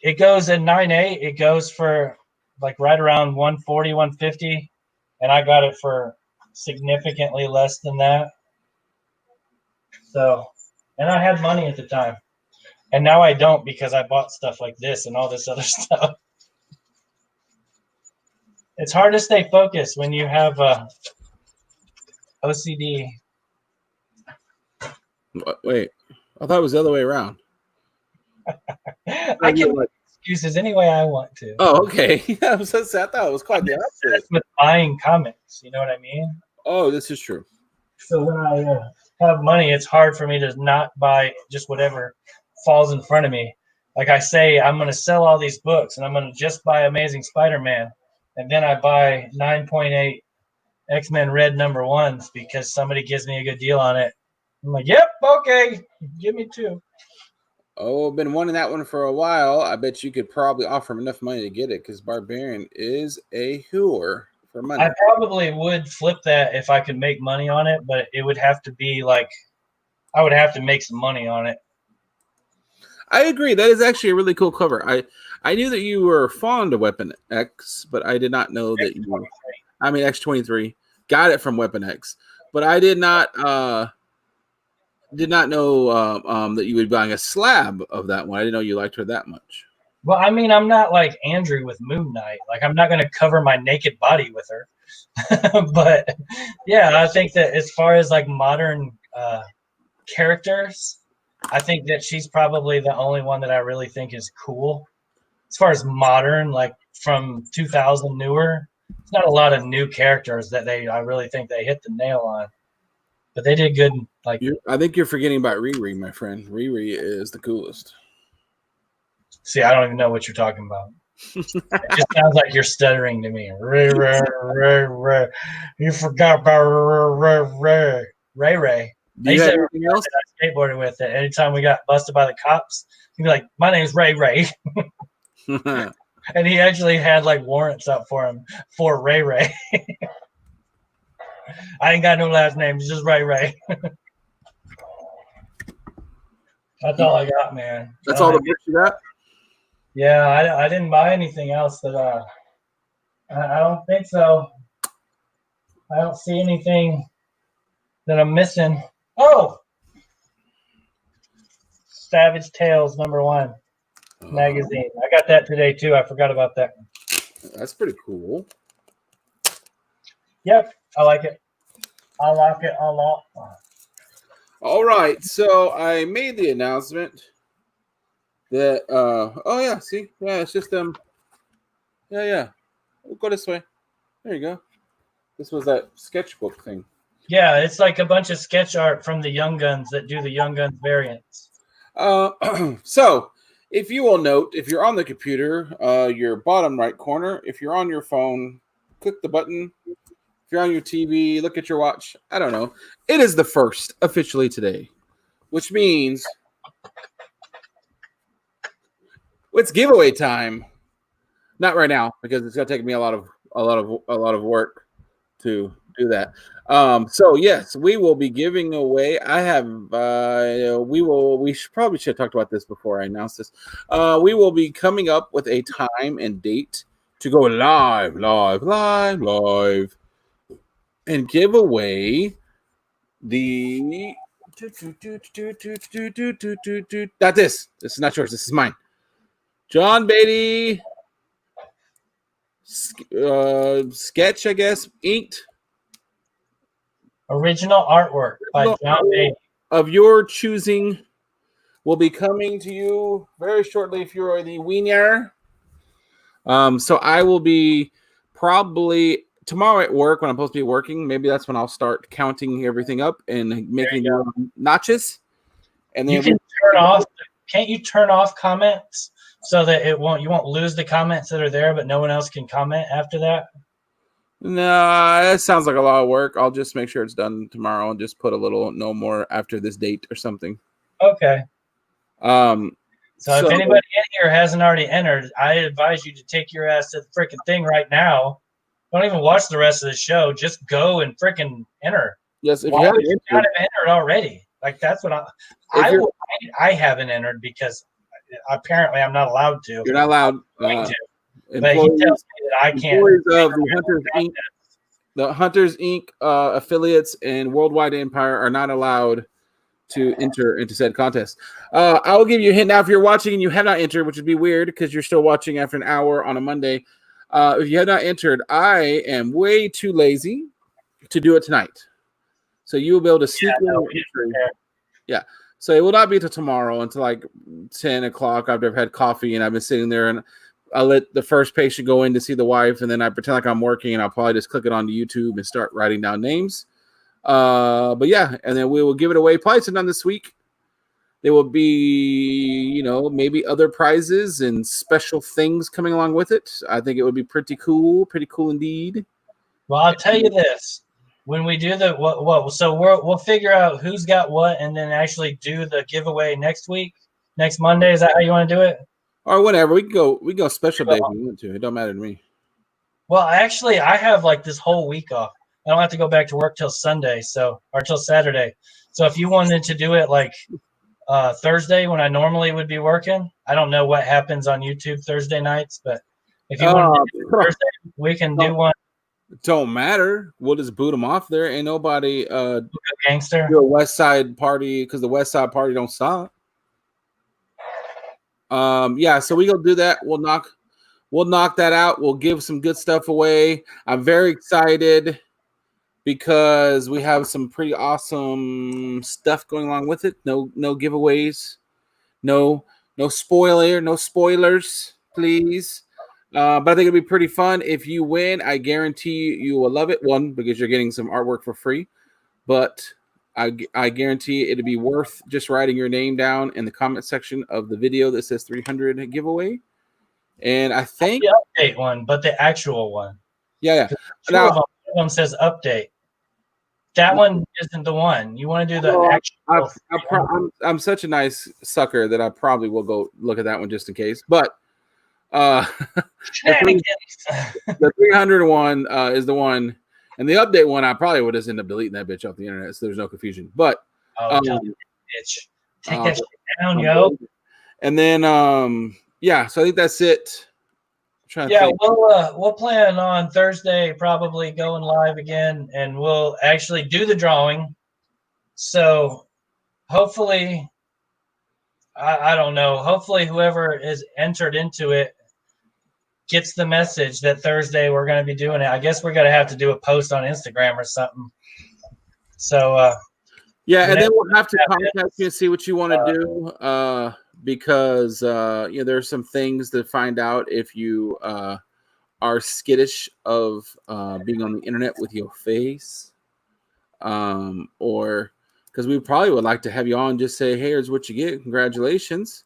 [SPEAKER 1] It goes in 9.8. It goes for like right around 140, 150, and I got it for significantly less than that. So, and I had money at the time, and now I don't because I bought stuff like this and all this other stuff. It's hard to stay focused when you have OCD.
[SPEAKER 2] Wait, I thought it was the other way around.
[SPEAKER 1] I can make excuses any way I want to.
[SPEAKER 2] Oh, okay. I thought it was quite the opposite.
[SPEAKER 1] With buying comics, you know what I mean?
[SPEAKER 2] Oh, this is true.
[SPEAKER 1] So when I have money, it's hard for me to not buy just whatever falls in front of me. Like I say, I'm going to sell all these books, and I'm going to just buy Amazing Spider-Man, and then I buy 9.8 X-Men Red #1s because somebody gives me a good deal on it. I'm like, yep, okay, give me 2.
[SPEAKER 2] Oh, I've been wanting that one for a while. I bet you could probably offer him enough money to get it because Barbarian is a whore for money.
[SPEAKER 1] I probably would flip that if I could make money on it, but it would have to be like I would have to make some money on it.
[SPEAKER 2] I agree. That is actually a really cool cover. I knew that you were fond of Weapon X, but I did not know that you were. I mean, X-23 got it from Weapon X, but I did not know that you would be buying a slab of that one. I didn't know you liked her that much.
[SPEAKER 1] Well, I mean, I'm not like Andrew with Moon Knight. Like, I'm not going to cover my naked body with her. But yeah, I think that as far as like modern characters, I think that she's probably the only one that I really think is cool. As far as modern, like from 2000 newer, it's not a lot of new characters that I really think they hit the nail on. But they did good. Like,
[SPEAKER 2] I think you're forgetting about Riri, my friend. Riri is the coolest.
[SPEAKER 1] See, I don't even know what you're talking about. It just sounds like you're stuttering to me. You forgot about Ray Ray.
[SPEAKER 2] Do you have anything else?
[SPEAKER 1] I skateboarded with it. Anytime we got busted by the cops, he'd be like, "My name's Ray Ray," and he actually had like warrants out for him for Ray Ray. I ain't got no last name. It's just Ray Ray. That's all I got, man.
[SPEAKER 2] That's all the books you got?
[SPEAKER 1] Yeah, I didn't buy anything else that I don't think so. I don't see anything that I'm missing. Oh, Savage Tales #1 magazine. I got that today too. I forgot about that.
[SPEAKER 2] That's pretty cool.
[SPEAKER 1] Yep, I like it. I like it a lot.
[SPEAKER 2] All right, so I made the announcement that oh yeah, see, yeah, it's just yeah. We'll go this way. There you go. This was that sketchbook thing.
[SPEAKER 1] Yeah, it's like a bunch of sketch art from the Young Guns that do the Young Guns variants.
[SPEAKER 2] So if you will note, if you're on the computer, your bottom right corner, if you're on your phone, click the button. If you're on your TV, look at your watch. I don't know. It is the 1st officially today, which means it's giveaway time. Not right now because it's gonna take me a lot of work to do that. So yes, we will be giving away. I have we probably should have talked about this before I announced this. We will be coming up with a time and date to go live and give away the not this. This is not yours. This is mine. John Beatty sketch, I guess, inked.
[SPEAKER 1] Original artwork by John Beatty.
[SPEAKER 2] Of your choosing will be coming to you very shortly if you're the wiener. So I will be probably tomorrow at work when I'm supposed to be working. Maybe that's when I'll start counting everything up and making notches. And then
[SPEAKER 1] you can turn off. Can't you turn off comments so that you won't lose the comments that are there, but no one else can comment after that?
[SPEAKER 2] No, that sounds like a lot of work. I'll just make sure it's done tomorrow and just put a little no more after this date or something.
[SPEAKER 1] Okay.
[SPEAKER 2] So
[SPEAKER 1] if anybody in here hasn't already entered, I advise you to take your ass to the freaking thing right now. Don't even watch the rest of the show. Just go and freaking enter.
[SPEAKER 2] Yes, if
[SPEAKER 1] Why
[SPEAKER 2] you haven't
[SPEAKER 1] entered already, like that's what I haven't entered because apparently I'm not allowed to.
[SPEAKER 2] You're not allowed.
[SPEAKER 1] But he tells me that I can't.
[SPEAKER 2] Of the Hunters Inc. Affiliates and Worldwide Empire are not allowed to enter into said contest. I will give you a hint now if you're watching and you have not entered, which would be weird because you're still watching after an hour on a Monday. If you have not entered, I am way too lazy to do it tonight. So you will be able to sneak in. Yeah. So it will not be until tomorrow until like 10 o'clock after I've had coffee and I've been sitting there and I'll let the first patient go in to see the wife and then I pretend like I'm working and I'll probably just click it onto YouTube and start writing down names. But yeah, and then we will give it away probably sometime this week. There will be, maybe other prizes and special things coming along with it. I think it would be pretty cool indeed.
[SPEAKER 1] Well, I'll tell you this. When we do so we'll figure out who's got what and then actually do the giveaway next Monday. Is that how you want to do it?
[SPEAKER 2] Or whatever. We can go special day if we want to. It don't matter to me.
[SPEAKER 1] Well, actually, I have like this whole week off. I don't have to go back to work till Sunday, or till Saturday. So if you wanted to do it like Thursday when I normally would be working, I don't know what happens on YouTube Thursday nights, but if you want to do Thursday, we can do one.
[SPEAKER 2] Don't matter. We'll just boot them off there. Ain't nobody
[SPEAKER 1] gangster
[SPEAKER 2] do a West Side party because the West Side party don't stop. Yeah, so we go do that. We'll knock that out. We'll give some good stuff away. I'm very excited because we have some pretty awesome stuff going along with it. No giveaways, no spoilers, please. But I think it'll be pretty fun. If you win, I guarantee you will love it. One, because you're getting some artwork for free, but I guarantee it'll be worth just writing your name down in the comment section of the video that says 300 giveaway. And I think
[SPEAKER 1] the update one, but the actual one.
[SPEAKER 2] Yeah.
[SPEAKER 1] Now, one of them says update. That one isn't the one. You want to do the actual.
[SPEAKER 2] I'm such a nice sucker that I probably will go look at that one just in case. But the 300 one is the one, and the update one I probably would just end up deleting that bitch off the internet, so there's no confusion. But
[SPEAKER 1] bitch, take that shit down, yo.
[SPEAKER 2] And then yeah, so I think that's it.
[SPEAKER 1] We'll plan on Thursday probably going live again, and we'll actually do the drawing. So hopefully, I don't know. Hopefully, whoever is entered into it gets the message that Thursday we're going to be doing it. I guess we're going to have to do a post on Instagram or something. So
[SPEAKER 2] yeah, and then we'll have to contact you and see what you want to do. Because there's some things to find out if you are skittish of being on the internet with your face, or because we probably would like to have you on, just say, hey, here's what you get, congratulations.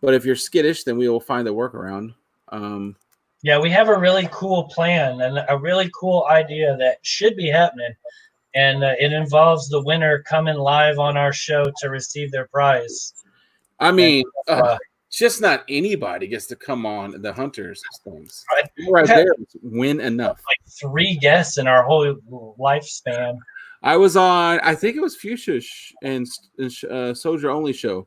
[SPEAKER 2] But if you're skittish, then we will find a workaround.
[SPEAKER 1] Yeah, we have a really cool plan and a really cool idea that should be happening, and it involves the winner coming live on our show to receive their prize.
[SPEAKER 2] I mean, just not anybody gets to come on the Hunters things. Right there, win enough.
[SPEAKER 1] Like 3 guests in our whole lifespan.
[SPEAKER 2] I was on, I think it was Fuchsia and Soldier Only show,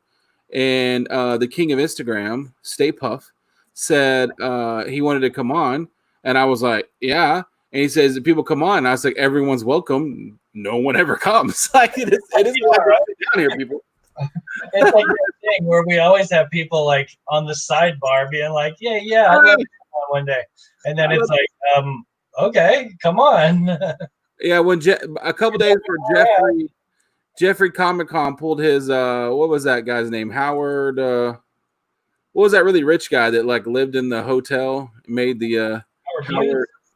[SPEAKER 2] and the king of Instagram, Stay Puff, said he wanted to come on, and I was like, yeah. And he says, people come on. And I was like, everyone's welcome. No one ever comes. Like it is like down here, people.
[SPEAKER 1] It's like that thing where we always have people like on the sidebar being like, yeah, I'd love to come on one day. And then it's like, okay, come on.
[SPEAKER 2] Yeah, when a couple days for Jeffrey Jeffrey Comic Con pulled his what was that guy's name? Howard. What was that really rich guy that like lived in the hotel? Made the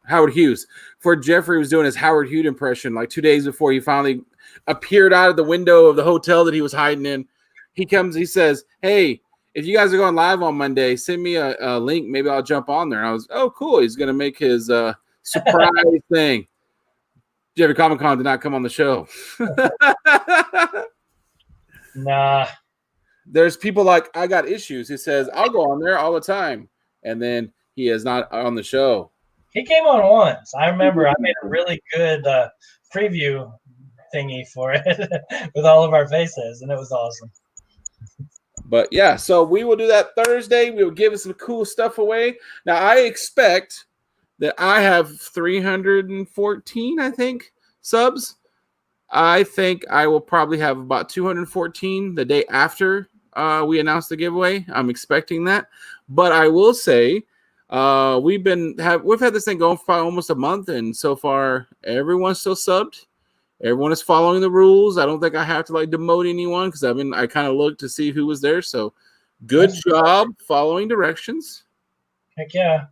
[SPEAKER 2] Howard Hughes. For Jeffrey was doing his Howard Hughes impression like 2 days before he finally appeared out of the window of the hotel that he was hiding in. He comes, he says, "Hey, if you guys are going live on Monday, send me a link. Maybe I'll jump on there." And I was, "Oh, cool. He's gonna make his surprise thing." Jeffrey Comic Con did not come on the show.
[SPEAKER 1] Nah.
[SPEAKER 2] There's people like, I got issues. He says, "I'll go on there all the time." And then he is not on the show.
[SPEAKER 1] He came on once. I remember I made a really good preview thingy for it with all of our faces, and it was awesome.
[SPEAKER 2] But yeah, so we will do that Thursday. We will give some cool stuff away. Now, I expect that I have 314, I think, subs. I think I will probably have about 214 the day after we announce the giveaway. I'm expecting that. But I will say we've had this thing going for almost a month, and so far everyone's still subbed. Everyone is following the rules. I don't think I have to like demote anyone because I kind of looked to see who was there. So good job following directions.
[SPEAKER 1] Heck yeah.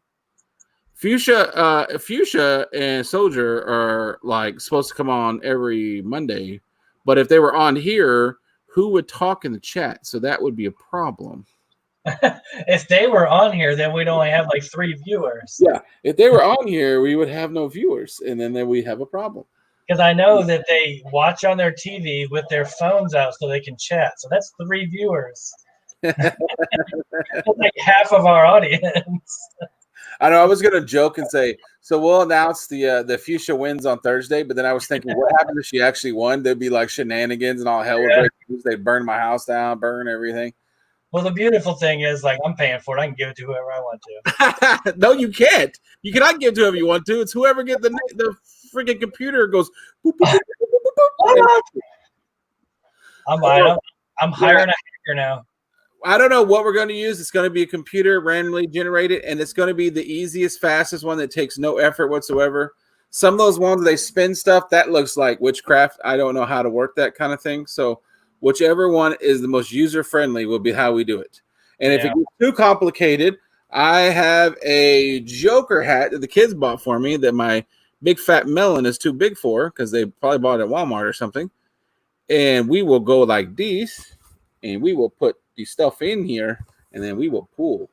[SPEAKER 2] Fuchsia and Soldier are like supposed to come on every Monday, but if they were on here, who would talk in the chat? So that would be a problem.
[SPEAKER 1] If they were on here, then we'd only have like 3 viewers.
[SPEAKER 2] Yeah, if they were on here, we would have no viewers, and then we have a problem.
[SPEAKER 1] Because I know that they watch on their TV with their phones out so they can chat. So that's 3 viewers. That's like half of our audience.
[SPEAKER 2] I know I was gonna joke and say, so we'll announce the Fuchsia wins on Thursday, but then I was thinking, what happens if she actually won? There'd be like shenanigans and all hell would break loose. They'd burn my house down, burn everything.
[SPEAKER 1] Well, the beautiful thing is, like, I'm paying for it. I can give it to whoever I want
[SPEAKER 2] to. No, you can't. You cannot give it to whoever you want to. It's whoever get the freaking computer goes. Boop, boop, boop, boop, boop, boop.
[SPEAKER 1] I'm hiring a hacker now.
[SPEAKER 2] I don't know what we're going to use. It's going to be a computer randomly generated, and it's going to be the easiest, fastest one that takes no effort whatsoever. Some of those ones they spin stuff, that looks like witchcraft. I don't know how to work that kind of thing. So whichever one is the most user-friendly will be how we do it. And if it gets too complicated, I have a Joker hat that the kids bought for me that my big fat melon is too big for because they probably bought it at Walmart or something. And we will go like this, and we will put the stuff in here, and then we will pull.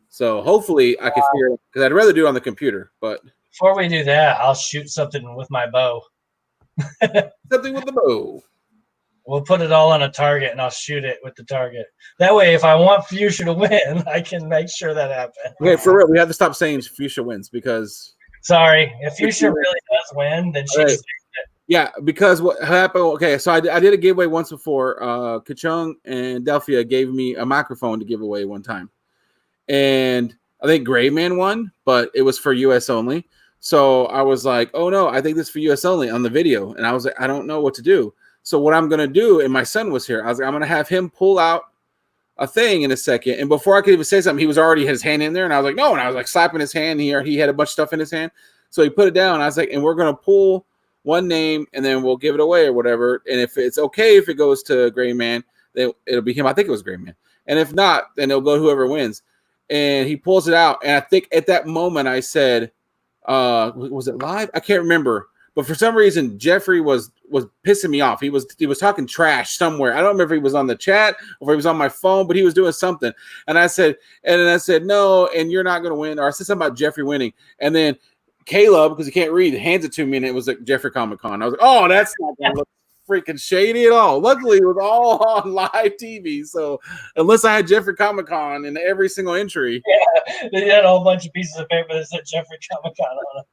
[SPEAKER 2] So hopefully I can figure it out, because I'd rather do it on the computer. But
[SPEAKER 1] before we do that, I'll shoot something with my bow.
[SPEAKER 2] Something with the bow.
[SPEAKER 1] We'll put it all on a target, and I'll shoot it with the target. That way, if I want Fuchsia to win, I can make sure that happens.
[SPEAKER 2] Okay, for real, we have to stop saying Fuchsia wins because.
[SPEAKER 1] Sorry, if Fuchsia really does win, then she just.
[SPEAKER 2] Yeah, because what happened? Okay, so I did a giveaway once before. Kachung and Delphia gave me a microphone to give away one time, and I think Gray Man won, but it was for US only. So I was like, "Oh no, I think this is for US only" on the video, and I was like, "I don't know what to do." So what I'm gonna do, and my son was here. I was like, "I'm gonna have him pull out a thing in a second." And before I could even say something, he was already his hand in there, and I was like, "No!" And I was like slapping his hand here. He had a bunch of stuff in his hand, so he put it down. I was like, "And we're gonna pull one name, and then we'll give it away or whatever. And if it's okay, if it goes to Gray Man, then it'll be him. I think it was Gray Man. And if not, then it'll go to whoever wins." And he pulls it out. And I think at that moment I said, was it live? I can't remember. But for some reason, Jeffrey was pissing me off. He was talking trash somewhere. I don't remember if he was on the chat or if he was on my phone, but he was doing something. And I said, no, and you're not going to win. Or I said something about Jeffrey winning. And then Caleb, because he can't read, hands it to me, and it was at Jeffrey Comic Con. I was like, "Oh, that's not going to look freaking shady at all." Luckily, it was all on live TV, so unless I had Jeffrey Comic Con in every single entry,
[SPEAKER 1] they had a whole bunch of pieces of paper that said Jeffrey Comic Con on it.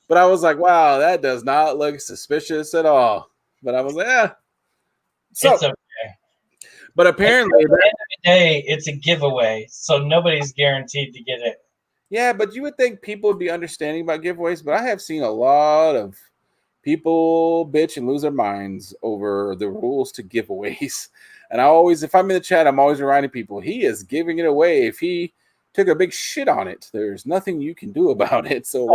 [SPEAKER 2] But I was like, "Wow, that does not look suspicious at all." But I was like, "Yeah, so
[SPEAKER 1] it's okay."
[SPEAKER 2] But apparently,
[SPEAKER 1] at the end of the day, it's a giveaway, so nobody's guaranteed to get it.
[SPEAKER 2] Yeah, but you would think people would be understanding about giveaways, but I have seen a lot of people bitch and lose their minds over the rules to giveaways. And if I'm in the chat, I'm always reminding people, he is giving it away. If he took a big shit on it, there's nothing you can do about it. So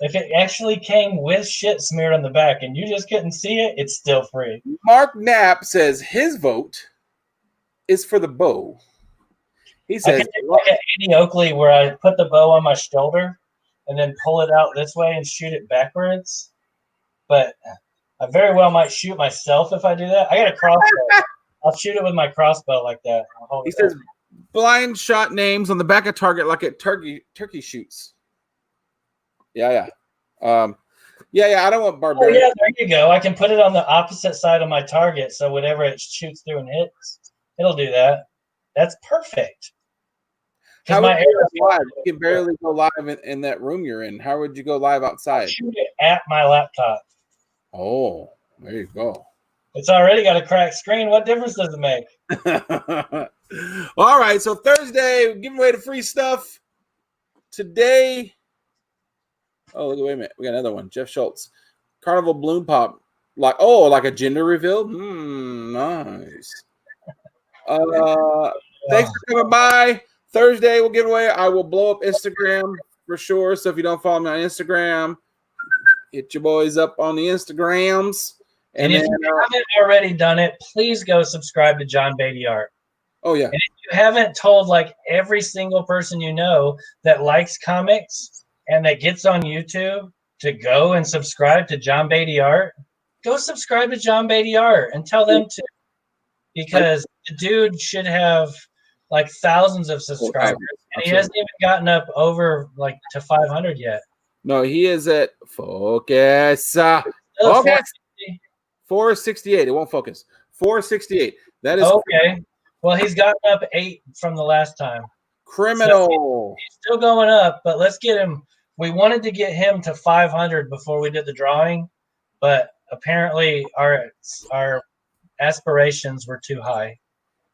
[SPEAKER 1] If it actually came with shit smeared on the back and you just couldn't see it, it's still free.
[SPEAKER 2] Mark Knapp says his vote is for the bow. He
[SPEAKER 1] I
[SPEAKER 2] says,
[SPEAKER 1] could do like an Andy Oakley where I put the bow on my shoulder and then pull it out this way and shoot it backwards. But I very well might shoot myself if I do that. I got a crossbow. I'll shoot it with my crossbow like that.
[SPEAKER 2] he says, blind shot names on the back of target like at turkey shoots. Yeah. I don't want barbarian.
[SPEAKER 1] Oh, yeah, there you go. I can put it on the opposite side of my target, so whatever it shoots through and hits, it'll do that. That's perfect.
[SPEAKER 2] How would you go live? You can barely go live in that room you're in. How would you go live outside?
[SPEAKER 1] Shoot it at my laptop.
[SPEAKER 2] Oh, there you go.
[SPEAKER 1] It's already got a cracked screen. What difference does it make?
[SPEAKER 2] All right, so Thursday, we're giving away the free stuff. Today, wait a minute. We got another one. Jeff Schultz. Carnival Bloom Pop. Like a gender reveal? Nice. Thanks for coming by. Thursday, we'll give away. I will blow up Instagram for sure. So if you don't follow me on Instagram, hit your boys up on the Instagrams.
[SPEAKER 1] And if you haven't already done it, please go subscribe to John Beatty Art.
[SPEAKER 2] Oh, yeah.
[SPEAKER 1] And if you haven't told like every single person you know that likes comics and that gets on YouTube to go and subscribe to John Beatty Art, go subscribe to John Beatty Art and tell them to. Because the dude should have like thousands of subscribers, and he hasn't even gotten up over like to 500 yet.
[SPEAKER 2] No, he is at focus. 468. It won't focus. 468. That is
[SPEAKER 1] okay. Well, he's gotten up 8 from the last time.
[SPEAKER 2] Criminal.
[SPEAKER 1] So he's still going up, but let's get him. We wanted to get him to 500 before we did the drawing, but apparently our aspirations were too high.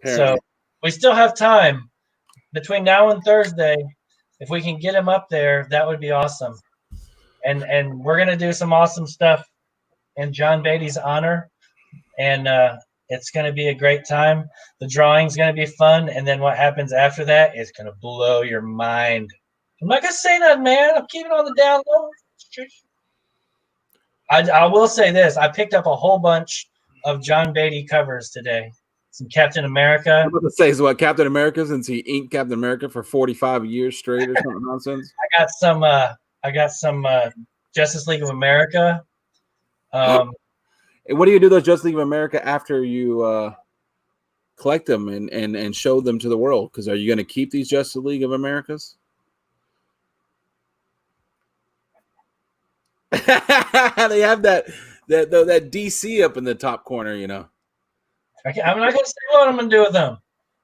[SPEAKER 1] Apparently. So we still have time between now and Thursday. If we can get him up there, that would be awesome. And we're gonna do some awesome stuff in John Beatty's honor, and it's gonna be a great time. The drawing's gonna be fun, and then what happens after that is gonna blow your mind. I'm not gonna say that, man. I'm keeping it on the down low. I will say this: I picked up a whole bunch of John Beatty covers today. Some Captain America.
[SPEAKER 2] I'm about to say, so what, Captain America, since he inked Captain America for 45 years straight or something nonsense?
[SPEAKER 1] I got some Justice League of America.
[SPEAKER 2] And what do you do those Justice League of America after you collect them and show them to the world? Because are you going to keep these Justice League of Americas? They have that DC up in the top corner, you know.
[SPEAKER 1] I'm not going to say what I'm going to do with them.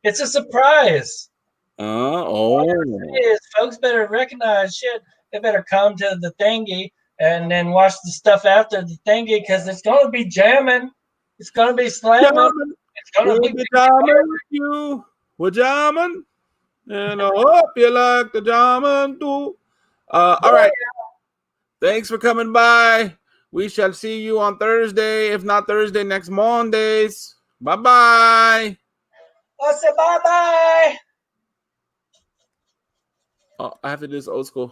[SPEAKER 1] It's a surprise. Folks better recognize shit. They better come to the thingy and then watch the stuff after the thingy because it's going to be jamming. It's going to be slamming. It's going to be
[SPEAKER 2] jamming with you. We're jamming. And I hope you like the jamming too. All right. Thanks for coming by. We shall see you on Thursday. If not Thursday, next Mondays. Bye-bye.
[SPEAKER 1] I said bye-bye.
[SPEAKER 2] Oh, I have to do this old school.